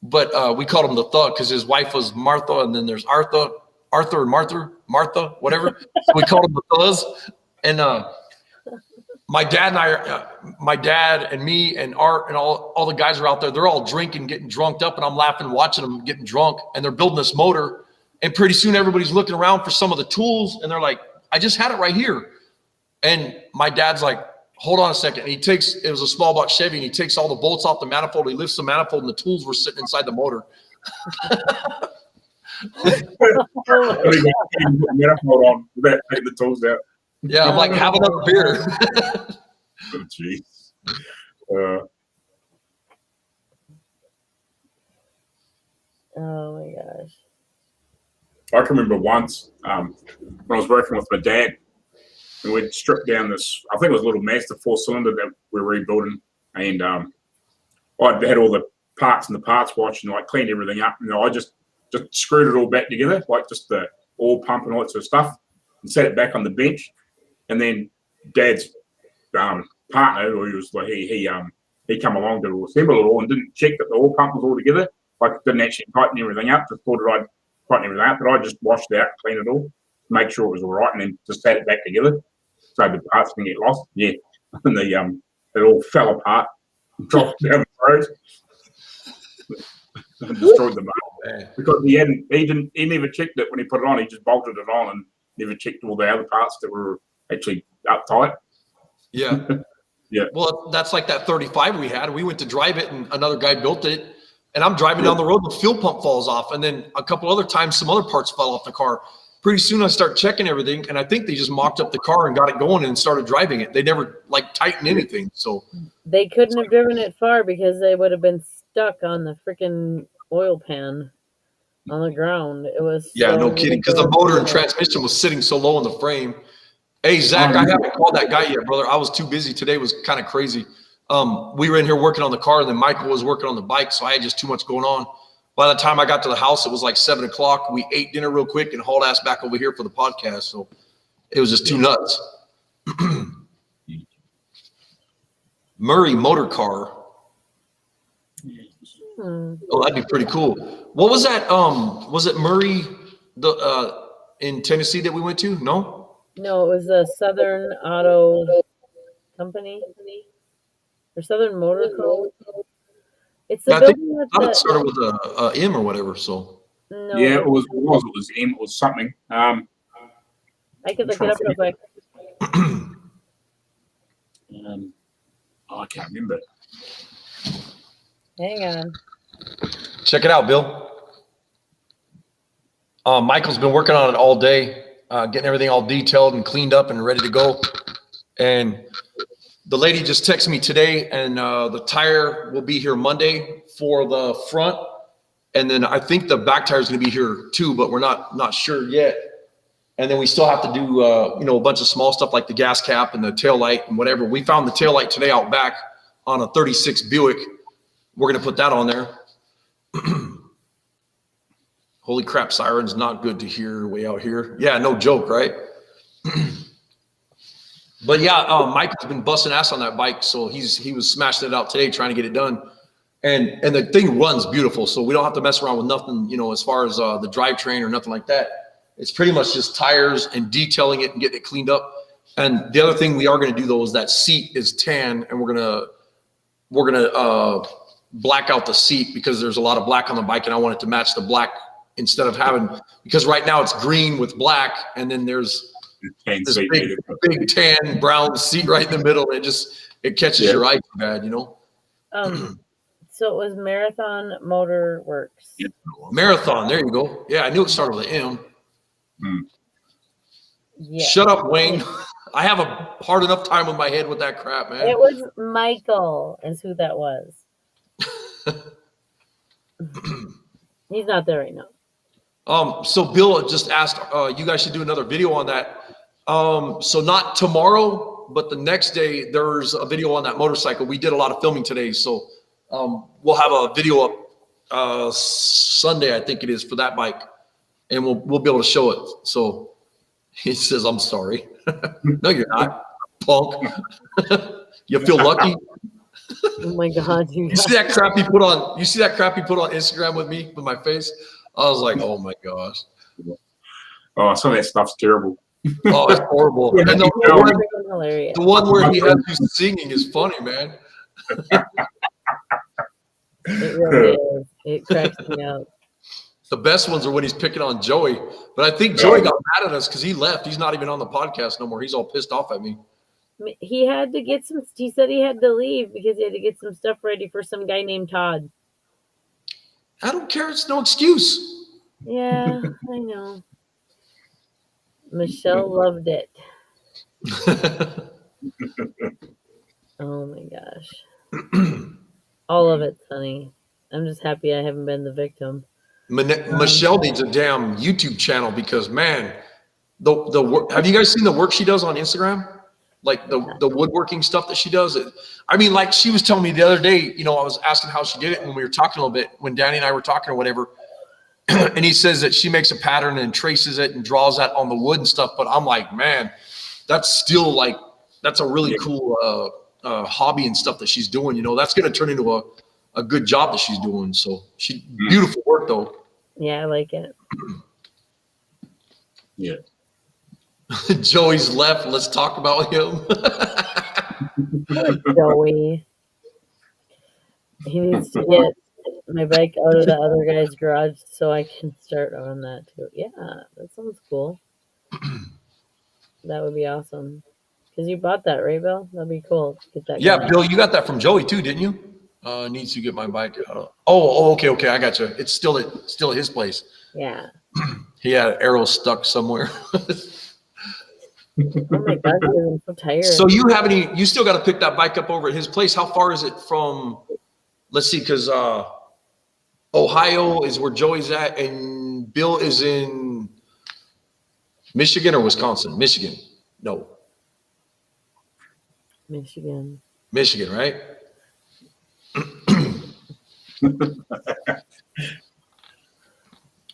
But we called him the Thuh because his wife was Martha, and then there's Arthur and Martha, whatever. So we called him the Thuhs. And my dad and me and Art and all the guys are out there. They're all drinking, getting drunked up, and I'm laughing, watching them getting drunk. And they're building this motor. And pretty soon everybody's looking around for some of the tools, and they're like, "I just had it right here." And my dad's like, "Hold on a second." And it was a small block Chevy, and he takes all the bolts off the manifold. He lifts the manifold, and the tools were sitting inside the motor. Manifold on without taking the tools out. Yeah, I'm like, have another beer. Oh, jeez. Oh my gosh. I can remember once when I was working with my dad, and we'd stripped down this, I think it was a little Mazda 4-cylinder that we were rebuilding, and I had all the parts in the parts watch and like cleaned everything up. I just screwed it all back together, like just the oil pump and all that sort of stuff, and set it back on the bench. And then Dad's partner, who was like he come along to assemble it all and didn't check that the oil pump was all together. Like didn't actually tighten everything up. Just thought I'd tighten everything up, but I just washed it out, cleaned it all, make sure it was all right, and then just sat it back together so the parts didn't get lost. Yeah, and it all fell apart, dropped down the road, and destroyed the motor because he never checked it when he put it on. He just bolted it on and never checked all the other parts that were actually uptight. Yeah. Yeah. Well, that's like that 35 we had. We went to drive it and another guy built it. And I'm driving down the road, the fuel pump falls off. And then a couple other times, some other parts fell off the car. Pretty soon I start checking everything. And I think they just mocked up the car and got it going and started driving it. They never like tightened anything. So They couldn't have driven it far because they would have been stuck on the freaking oil pan on the ground. It was no kidding. Because the motor and transmission was sitting so low in the frame. Hey, Zach, I haven't called that guy yet, brother. I was too busy. Today was kind of crazy. We were in here working on the car, and then Michael was working on the bike, so I had just too much going on. By the time I got to the house, it was like 7 o'clock. We ate dinner real quick and hauled ass back over here for the podcast. So it was just too nuts. Murray Motor Car. Oh, that'd be pretty cool. What was that? Was it Murray in Tennessee that we went to? No? No, it was a Southern Auto Company or Southern Motor Co. It's the I think building with it started with a M or whatever. So no. Yeah, it was M. It was something. I could look it up real quick. I can't remember. Hang on. Check it out, Bill. Michael's been working on it all day, getting everything all detailed and cleaned up and ready to go. And the lady just texted me today, and the tire will be here Monday for the front. And then I think the back tire is going to be here too, but we're not sure yet. And then we still have to do, a bunch of small stuff like the gas cap and the tail light and whatever. We found the tail light today out back on a 36 Buick. We're going to put that on there. Holy crap, siren's not good to hear way out here. Yeah, no joke, right? But yeah, Mike's been busting ass on that bike, so he was smashing it out today trying to get it done. And the thing runs beautiful, so we don't have to mess around with nothing, as far as the drivetrain or nothing like that. It's pretty much just tires and detailing it and getting it cleaned up. And the other thing we are going to do though is that seat is tan, and we're gonna black out the seat because there's a lot of black on the bike, and I want it to match the black instead of because right now it's green with black, and then there's this big tan brown seat right in the middle. It catches your eye too bad, So it was Marathon Motor Works. Marathon, there you go. Yeah, I knew it started with an M. Yeah. Shut up, Wayne. I have a hard enough time with my head with that crap, man. It was Michael is who that was. He's not there right now. So Bill just asked, you guys should do another video on that. So not tomorrow, but the next day, there's a video on that motorcycle. We did a lot of filming today, so we'll have a video up Sunday, I think it is, for that bike, and we'll be able to show it. So he says, "I'm sorry." No, you're not, punk. You feel lucky? Oh my God! You see that crap he put on? You see that crap he put on Instagram with me with my face? I was like, "Oh my gosh!" Oh, some of that stuff's terrible. Oh, it's horrible. And the one where he has you singing is funny, man. It really is. It cracks me up. The best ones are when he's picking on Joey. But I think Joey got mad at us because he left. He's not even on the podcast no more. He's all pissed off at me. He had to get some. He said he had to leave because he had to get some stuff ready for some guy named Todd. I don't care. It's no excuse. Yeah, I know. Michelle loved it. Oh my gosh. All of it's funny. I'm just happy I haven't been the victim. Michelle needs a damn YouTube channel because, man, the work. Have you guys seen the work she does on Instagram? Like the woodworking stuff that she does. I mean, like she was telling me the other day, I was asking how she did it when we were talking a little bit, when Danny and I were talking or whatever. And he says that she makes a pattern and traces it and draws that on the wood and stuff. But I'm like, man, that's still that's a really cool hobby and stuff that she's doing. That's going to turn into a good job that she's doing. So beautiful work though. Yeah, I like it. Yeah. Joey's left. Let's talk about him. Joey. He needs to get my bike out of the other guy's garage so I can start on that too. Yeah, that sounds cool. That would be awesome. Because you bought that, right, Bill? That'd be cool. Get that. Yeah, going. Bill, you got that from Joey too, didn't you? Needs to get my bike. Okay, I got you. It's still at his place. Yeah. He had an arrow stuck somewhere. Oh my God, I'm so tired. So you still got to pick that bike up over at his place. How far is it from, let's see, because Ohio is where Joey's at, and Bill is in Michigan or Wisconsin? Michigan. No. Michigan, right?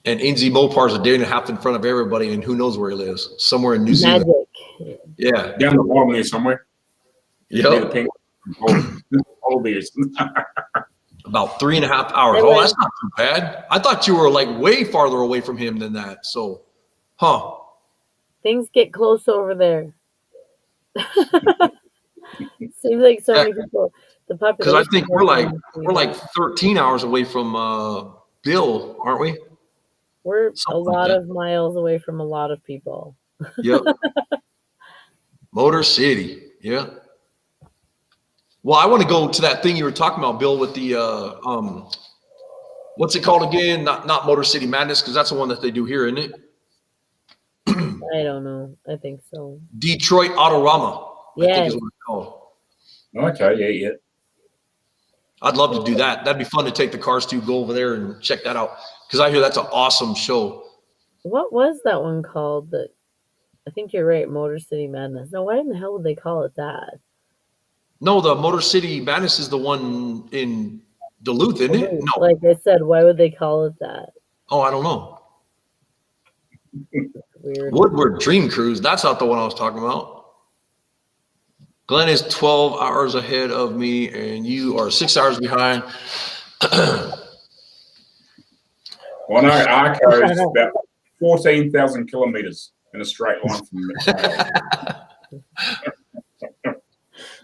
And Inzy Mopar's a day and a half in front of everybody, and who knows where he lives? Somewhere in New Zealand. Magic. Yeah. Down the bottom there somewhere. Yep. All beers. About 3.5 hours. Oh, that's not too bad. I thought you were like way farther away from him than that. So, Things get close over there. Seems like so many people. The population. Because I think we're like 13 hours away from Bill, aren't we? We're Something a lot like of miles away from a lot of people. Yep. Motor City. Yeah. Well, I want to go to that thing you were talking about, Bill, with the what's it called again? Not Motor City Madness, because that's the one that they do here, isn't it? I don't know. I think so. Detroit Autorama, I think Yes. is what it's called. Okay, yeah. I'd love to do that. That'd be fun to take the cars to, go over there and check that out, because I hear that's an awesome show. What was that one called? That I think you're right. Motor City Madness. No, why in the hell would they call it that? No, the Motor City Madness is the one in Duluth, isn't it? No. Like I said, why would they call it that? Oh, I don't know. Weird. Woodward Dream Cruise. That's not the one I was talking about. Glen is 12 hours ahead of me, and you are 6 hours behind. Well, no, Arco is about 14,000 kilometres in a straight line from me.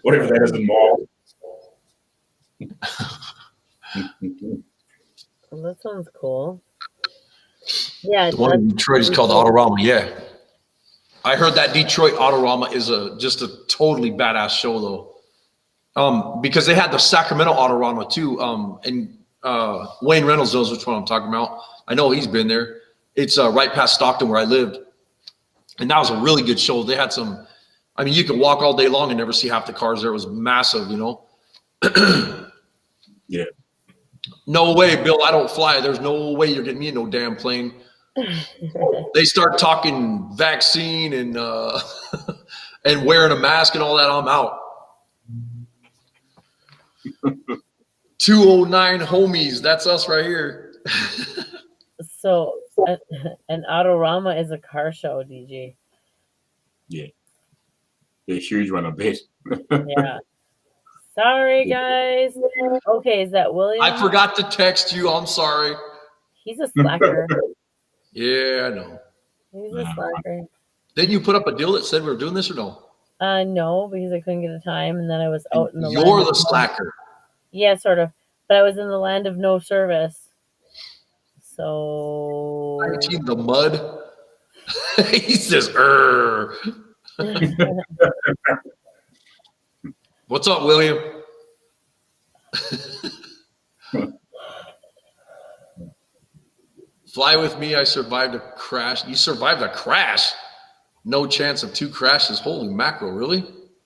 Whatever that is in miles. Well, that sounds cool. Yeah, The one in Detroit is called Autorama. Yeah. I heard that Detroit Autorama is just a totally badass show, though. Because they had the Sacramento Autorama, too. And Wayne Reynolds knows which one I'm talking about. I know he's been there. It's right past Stockton where I lived. And that was a really good show. They had some, I mean, you could walk all day long and never see half the cars there. It was massive, you know. Yeah. No way, Bill, I don't fly. There's no way you're getting me in no damn plane. They start talking vaccine and and wearing a mask and all that, I'm out. 209 homies, that's us right here. So, an Autorama is a car show, DG. Yeah. Yeah, huge one, I bet. Yeah. Sorry, guys. Okay, is that William? I forgot to text you. I'm sorry. He's a slacker. Yeah, I know. He's a slacker. Didn't you put up a deal that said we were doing this or no? No, because I couldn't get a time, and then I was out in the You're land the slacker. Yeah, sort of. But I was in the land of no service. So 19 the mud. He says, What's up, William? Fly with me. I survived a crash. You survived a crash? No chance of 2 crashes. Holy mackerel, really?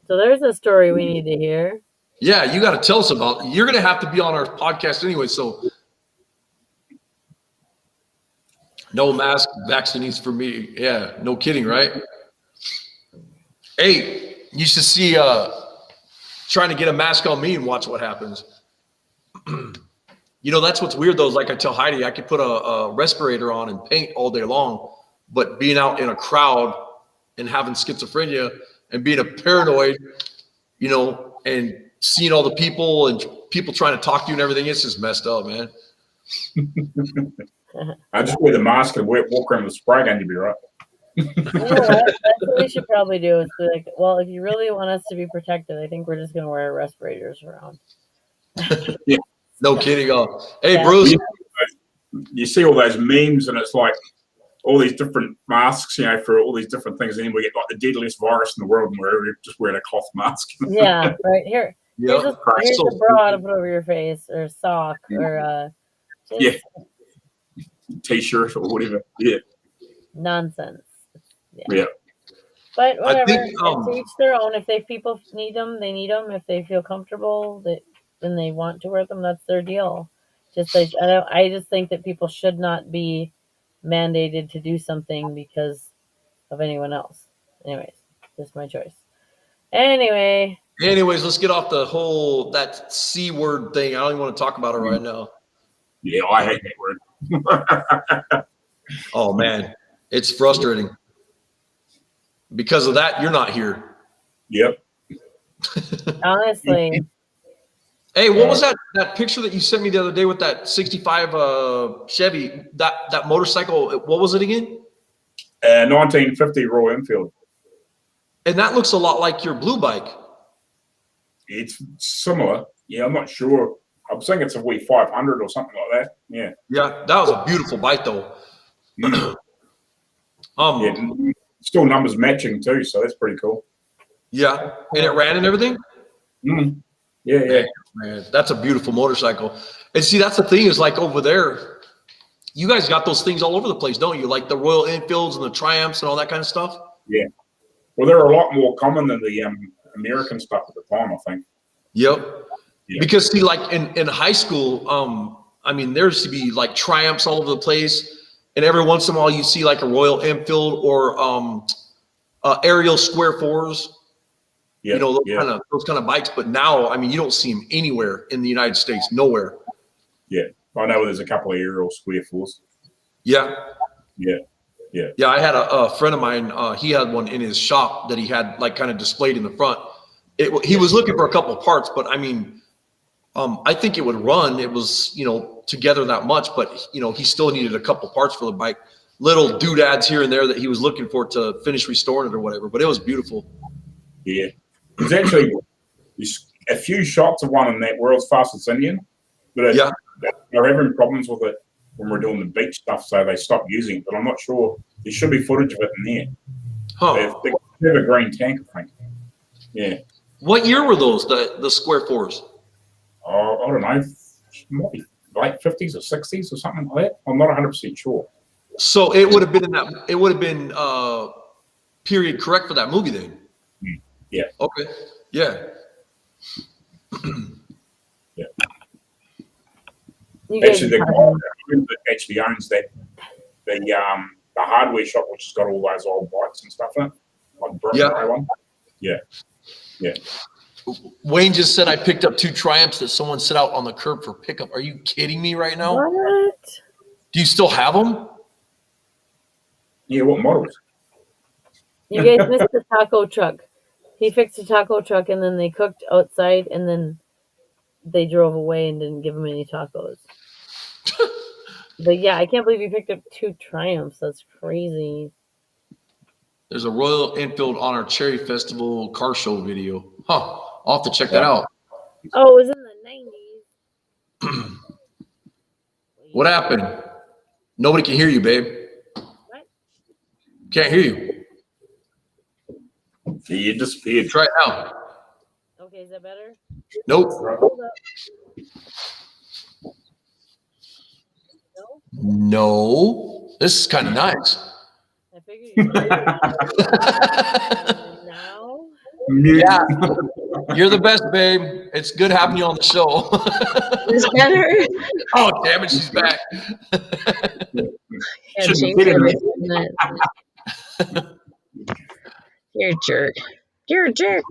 So there's a story we need to hear. Yeah, you got to tell us about. You're going to have to be on our podcast anyway, so no mask, vaccines for me. Yeah, no kidding, right? Hey, you should see trying to get a mask on me and watch what happens. You know, that's what's weird, though, is like I tell Heidi, I could put a respirator on and paint all day long, but being out in a crowd and having schizophrenia and being a paranoid, you know, and seeing all the people and people trying to talk to you and everything, it's just messed up, man. I just wear the mask and walk around with a spray gun, you'll be right. You know what? That's what we should probably do is be like, well, if you really want us to be protected, I think we're just going to wear respirators around. Yeah. No kidding. Hey, Yeah. Bruce. You see all those memes, and it's like all these different masks, you know, for all these different things. And then we get like the deadliest virus in the world, and we're just wearing a cloth mask. Yeah, right. Here's Yep. a bra to put over your face, or a sock, or Yeah. T-shirt or whatever. Yeah. nonsense. Yeah. But whatever. think, To each their own. If people need them, they need them. If they feel comfortable, then they want to wear them. That's their deal. Just like I just think that people should not be mandated to do something because of anyone else. Anyways, just my choice. Anyways, let's get off that C word thing. I don't even want to talk about it right now. Yeah, I hate that word. Oh, man. It's frustrating. Because of that, you're not here. Yep. honestly, Hey, what was that picture that you sent me the other day with that 65 Chevy, that motorcycle? What was it again? 1950 Royal Enfield. And that looks a lot like your blue bike. It's similar. Yeah, I'm not sure. I'm saying it's a V500 or something like that. Yeah. Yeah, that was a beautiful bike, though. Yeah. still numbers matching too, so that's pretty cool. Yeah, and it ran and everything. Mm. Yeah. Man, that's a beautiful motorcycle. And see, that's the thing is like over there, you guys got those things all over the place, don't you? Like the Royal Enfields and the Triumphs and all that kind of stuff. Yeah. Well, they're a lot more common than the American stuff at the time, I think. Yep. Yeah. Because see, like in high school, I mean, there used to be like Triumphs all over the place, and every once in a while you see like a Royal Enfield or aerial square fours. Yeah. You know, those kind of bikes. But now, I mean, you don't see them anywhere in the United States. Nowhere. Yeah. I know there's a couple of aerial square fours. Yeah. Yeah. Yeah, I had a friend of mine. He had one in his shop that he had like kind of displayed in the front. He was looking for a couple of parts, but I mean, I think it would run. It was, you know, together that much, but you know, he still needed a couple parts for the bike, little doodads here and there that he was looking for to finish restoring it or whatever. But it was beautiful. Yeah, there's actually a few shots of one in that World's Fastest Indian, but they're having problems with it when we're doing the beach stuff, so they stopped using it. But I'm not sure. There should be footage of it in there. Huh? They have a green tank, I think. Yeah. What year were those? The square fours? Oh, I don't know. Might be late 50s or 60s or something like that. I'm not 100% sure. So it would have been it would have been period correct for that movie then. Yeah. Okay. Yeah. Yeah. You guys Actually, the guy that actually owns that the hardware shop, which has got all those old bikes and stuff in it, like Brooklyn one. Yeah. Yeah. Wayne just said I picked up 2 Triumphs that someone set out on the curb for pickup. Are you kidding me right now? What? Do you still have them? Yeah, what models? You guys missed the taco truck. He fixed a taco truck and then they cooked outside and then they drove away and didn't give him any tacos. But yeah, I can't believe you picked up 2 Triumphs. That's crazy. There's a Royal Enfield on our Cherry Festival car show video. Huh. I'll have to check that out. Oh, it was in the 90s. What happened? Nobody can hear you, babe. What? Can't hear you. You disappeared. Try it now. Okay, is that better? Nope. Hold up. No? No. This is kind of nice. I figured you did. Now? Yeah. You're the best, babe. It's good having you on the show. Is better? Oh, damn it. She's back. Yeah, you're a jerk. You're a jerk.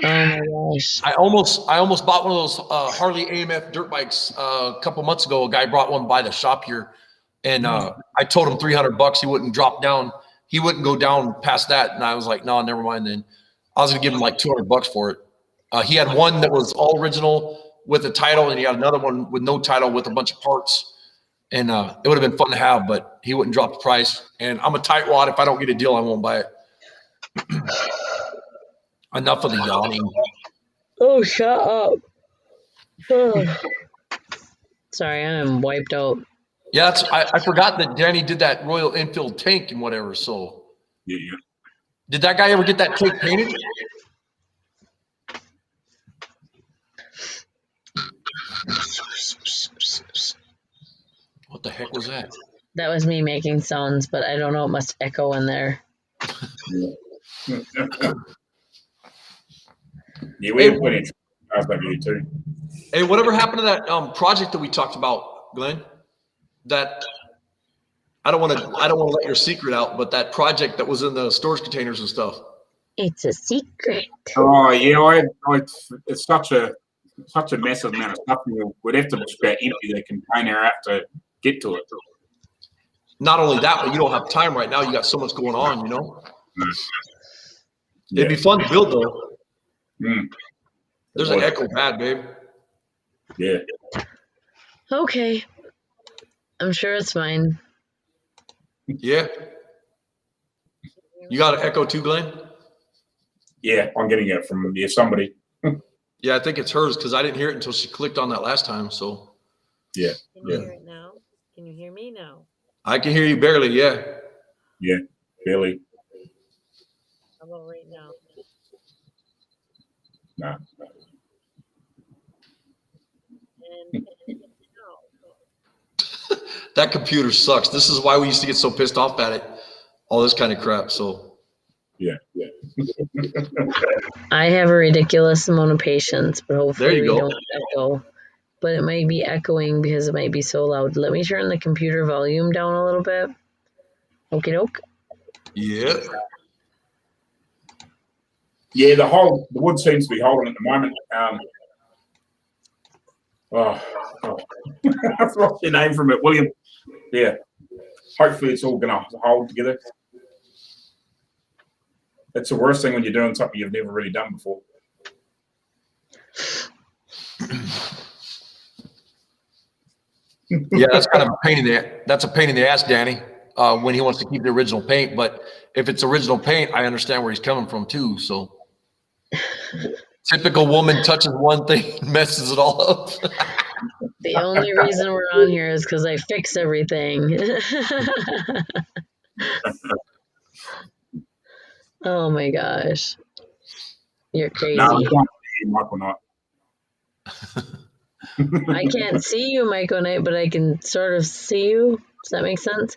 Oh my gosh. I almost bought one of those Harley AMF dirt bikes a couple months ago. A guy brought one by the shop here, and I told him $300. He wouldn't drop down. He wouldn't go down past that, and I was like, no, never mind. Then I was gonna give him like $200 for it. He had one that was all original with a title, and he had another one with no title with a bunch of parts. And it would have been fun to have, but he wouldn't drop the price. And I'm a tightwad. If I don't get a deal, I won't buy it. Enough of the yawning. Oh, shut up. Oh. Sorry, I'm wiped out. Yeah, I forgot that Danny did that Royal Enfield tank and whatever. So, Yeah. did that guy ever get that tank painted? What the heck was that? That was me making sounds, but I don't know. It must echo in there. Yeah, we have plenty of cars like you too. Hey, whatever happened to that project that we talked about, Glenn? That I don't want to let your secret out, but that project that was in the storage containers and stuff. It's a secret. Oh yeah, it's such a massive amount of stuff. We'd have to just about empty the container out to get to it. Not only that, but you don't have time right now. You got so much going on, you know. Yeah. It'd be fun to build though. Mm. There's an echo bad, babe. Yeah. Okay. I'm sure it's fine. Yeah. You got an echo too, Glenn? Yeah, I'm getting it from somebody. Yeah, I think it's hers because I didn't hear it until she clicked on that last time. So Yeah. Can you hear it now? Can you hear me now? I can hear you barely. Yeah. Yeah, barely. How about right now? No. And That computer sucks. This is why we used to get so pissed off at it. All this kind of crap. So Yeah. I have a ridiculous amount of patience, but there hopefully you we go. don't echo. But it might be echoing because it might be so loud. Let me turn the computer volume down a little bit. Okie doke. Yeah. Yeah, the wood seems to be holding at the moment. I've lost your name from it, William. Yeah. Hopefully it's all going to hold together. That's the worst thing when you're doing something you've never really done before. Yeah, that's kind of a pain in the ass, Danny, when he wants to keep the original paint. But if it's original paint, I understand where he's coming from too. So typical woman touches one thing, messes it all up. The only reason we're on here is because I fix everything. Oh my gosh. You're crazy. No, I can't see you, Michael Knight. I can't see you, Michael Knight, but I can sort of see you. Does that make sense?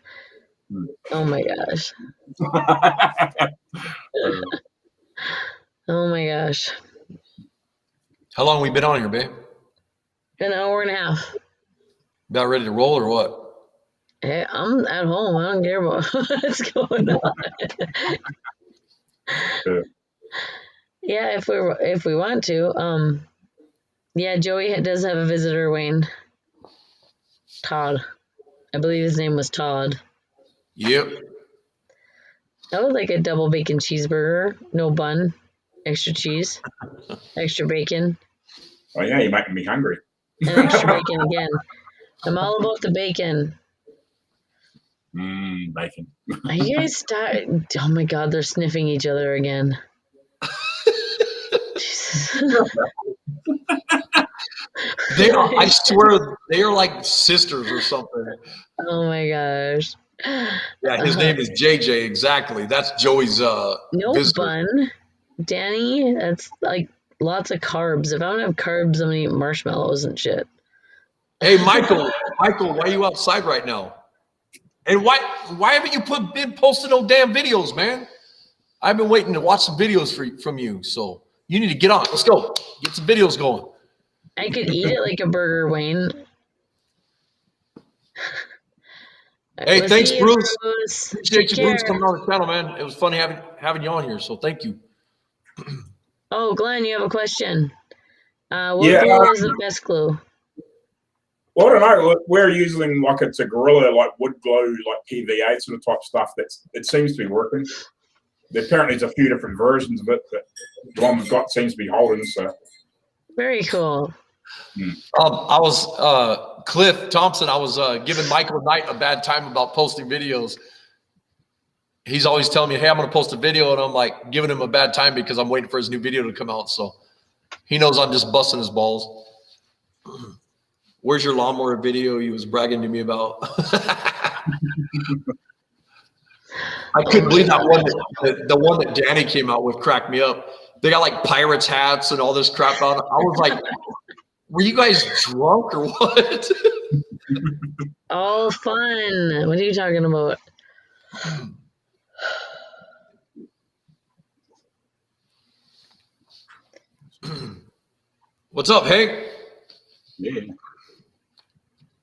Oh my gosh. Oh my gosh. How long have we been on here, babe? An hour and a half. About ready to roll or what? Hey, I'm at home. I don't care about what's going on. Yeah, if we want to. Yeah, Joey does have a visitor, Wayne. Todd. I believe his name was Todd. Yep. That was like a double bacon cheeseburger, no bun, extra cheese, extra bacon, Oh, yeah, you're making me hungry. and extra bacon again. I'm all about the bacon. Bacon. Are you guys start? Oh my God, they're sniffing each other again. Jesus. They are, I swear, they are like sisters or something. Oh my gosh. Yeah, his name is JJ. Exactly. That's Joey's No visitor. bun, Danny. That's like lots of carbs. If I don't have carbs, I'm gonna eat marshmallows and shit. Hey, Michael, why are you outside right now? And why haven't you been posting no damn videos, man? I've been waiting to watch some videos from you. So you need to get on. Let's go. Get some videos going. I could eat it like a burger, Wayne. Hey, We'll thanks, see you, Bruce. Bruce. Appreciate Take you, Bruce, care. coming on the channel, man. It was funny having you on here. So thank you. Oh, Glenn, you have a question. What Yeah, glue is the best glue? Well, I don't know. We're using like it's a Gorilla, like wood glue, like PVA sort of type stuff. It seems to be working. Apparently, there's a few different versions of it, but the one we've got seems to be holding. So Very cool. I was Cliff Thompson. I was giving Michael Knight a bad time about posting videos. He's always telling me, "Hey, I'm going to post a video," and I'm like giving him a bad time because I'm waiting for his new video to come out. So he knows I'm just busting his balls. Where's your lawnmower video he was bragging to me about? I couldn't believe that one. The one that Danny came out with cracked me up. They got like pirates hats and all this crap on. I was like, were you guys drunk or what? All fun. What are you talking about? What's up, Hank? yeah,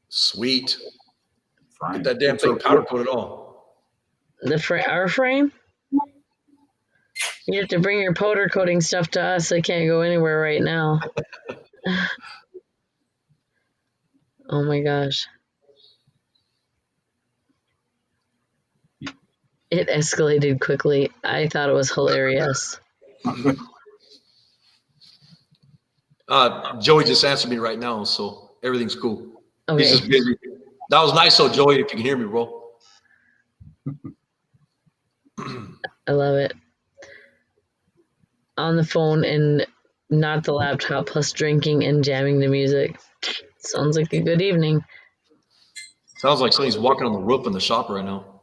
Sweet. fine. Get that damn thing powder coated on. Our frame? You have to bring your powder coating stuff to us. I can't go anywhere right now. Oh my gosh. It escalated quickly. I thought it was hilarious. Joey just answered me right now, so everything's cool. Okay. He's just busy. That was nice, though, Joey, if you can hear me, bro. I love it. On the phone and not the laptop, plus drinking and jamming to music. Sounds like a good evening. Sounds like somebody's walking on the roof in the shop right now.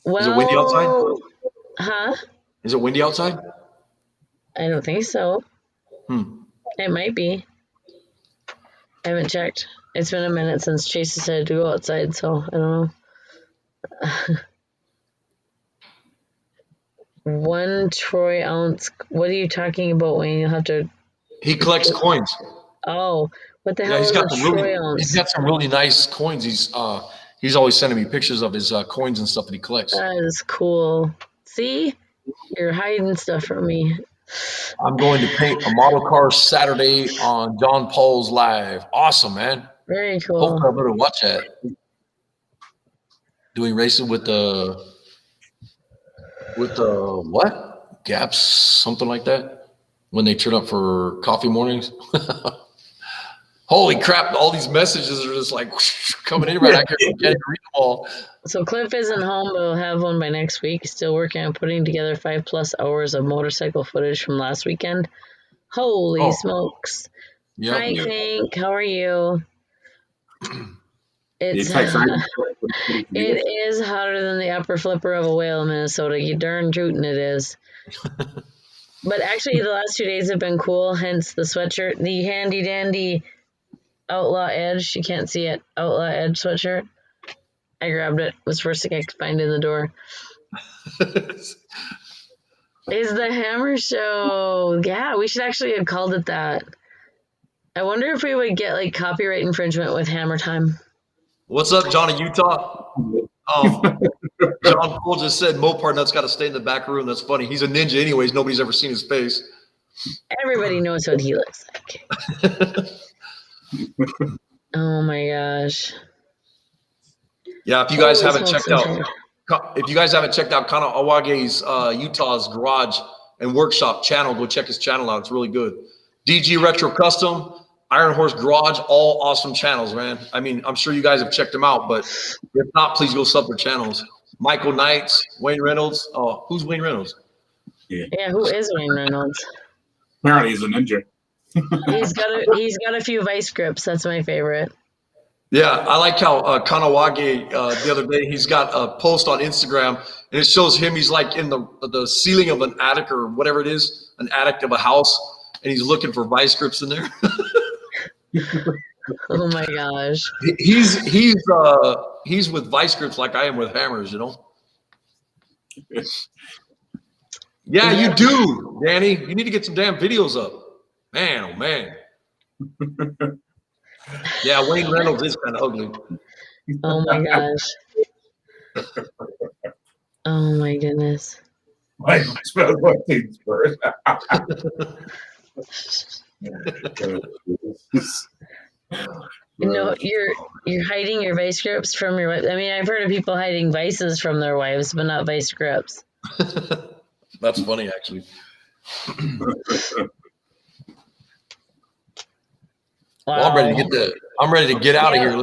Well, Is it windy outside? Huh? Is it windy outside? I don't think so. It might be. I haven't checked. It's been a minute since Chase decided to go outside, so I don't know. 1 troy ounce. What are you talking about, Wayne? You'll have to. He collects coins. Oh, what the hell Yeah, is a troy ounce? he's got some really nice coins. He's always sending me pictures of his coins and stuff that he collects. That is cool. See, you're hiding stuff from me. I'm going to paint a model car Saturday on John Paul's live. Awesome, man. Very cool. Hopefully I better watch that. Doing racing with the what? Gaps, something like that. When they turn up for coffee mornings. Holy crap, all these messages are just like coming in right. I can't read them all. So Cliff isn't home, but we'll have one by next week. He's still working on putting together 5+ hours of motorcycle footage from last weekend. Holy smokes. Yep. Hi, Hank. How are you? It is hotter than the upper flipper of a whale in Minnesota. You darn tootin' it is. But actually, the last 2 days have been cool, hence the sweatshirt. The handy-dandy Outlaw Edge. You can't see it. Outlaw Edge sweatshirt. I grabbed it. It was the first thing I could find in the door. It's the Hammer Show. Yeah, we should actually have called it that. I wonder if we would get like copyright infringement with Hammer Time. What's up, Johnny Utah? John Cole just said Mopar Nut's got to stay in the back room. That's funny. He's a ninja anyways. Nobody's ever seen his face. Everybody knows what he looks like. Oh my gosh. Yeah, if you guys haven't checked out Kanawage's Utah's garage and workshop channel, go check his channel out. It's really good. DG Retro Custom, Iron Horse Garage, all awesome channels, man. I mean, I'm sure you guys have checked them out, but if not, please go sub their channels. Michael Knights, Wayne Reynolds. Oh, who's Wayne Reynolds? Yeah, who is Wayne Reynolds? Apparently he's a ninja. He's got a few vice grips. That's my favorite. Yeah, I like how Kanawage the other day, he's got a post on Instagram and it shows him, he's like in the ceiling of an attic or whatever it is, an attic of a house, and he's looking for vice grips in there. Oh my gosh. He's with vice grips like I am with hammers, you know? Yeah, you do, Danny. You need to get some damn videos up. Man, oh man. Yeah, Wayne Reynolds is kind of ugly. Oh my gosh. Oh my goodness. I smell what things first. No, you're hiding your vice grips from your wife. I mean, I've heard of people hiding vices from their wives, but not vice grips. That's funny, actually. Wow. Well, I'm ready to get out of here.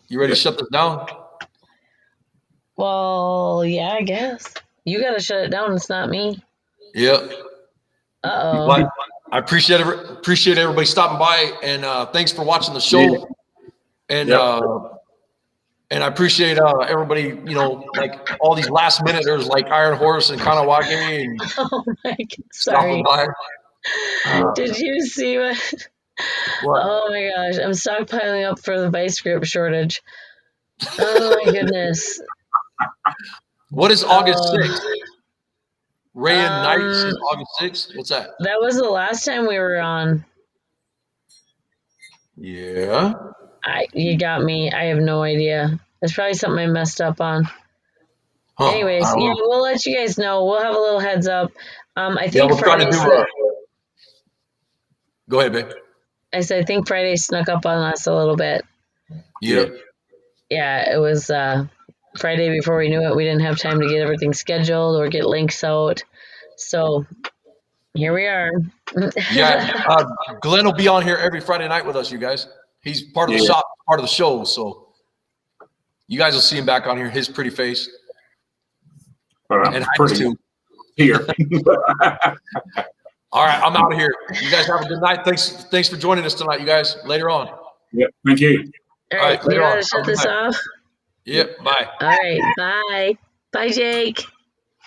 You ready to shut this down? Well, yeah, I guess. You got to shut it down. It's not me. Yep. Uh-oh. Well, I appreciate everybody stopping by, and thanks for watching the show. And and I appreciate everybody, you know, like all these last minuters like Iron Horse and Kanawage and Oh my God. Sorry. stopping by. Did you see what? What? Oh my gosh. I'm stockpiling up for the vice grip shortage. Oh my goodness. What is August 6th? Ray and Knights is August 6th? What's that? That was the last time we were on. Yeah. You got me. I have no idea. That's probably something I messed up on. Huh, Anyways, I don't know. we'll let you guys know. We'll have a little heads up. I Yeah, think we're trying to Friday. Go ahead, babe. I said I think Friday snuck up on us a little bit. Yeah. Yeah, it was Friday before we knew it. We didn't have time to get everything scheduled or get links out. So here we are. Yeah. Glen will be on here every Friday night with us, you guys. He's part of the shop, part of the show. So you guys will see him back on here, his pretty face. And Heidi's too. Here. All right, I'm out of here. You guys have a good night. Thanks for joining us tonight, you guys. Later on. Yeah, thank you. All All right, right, you later know how on. to shut I'll be this back. off? Yep. Bye. All right, bye. Bye, Jake.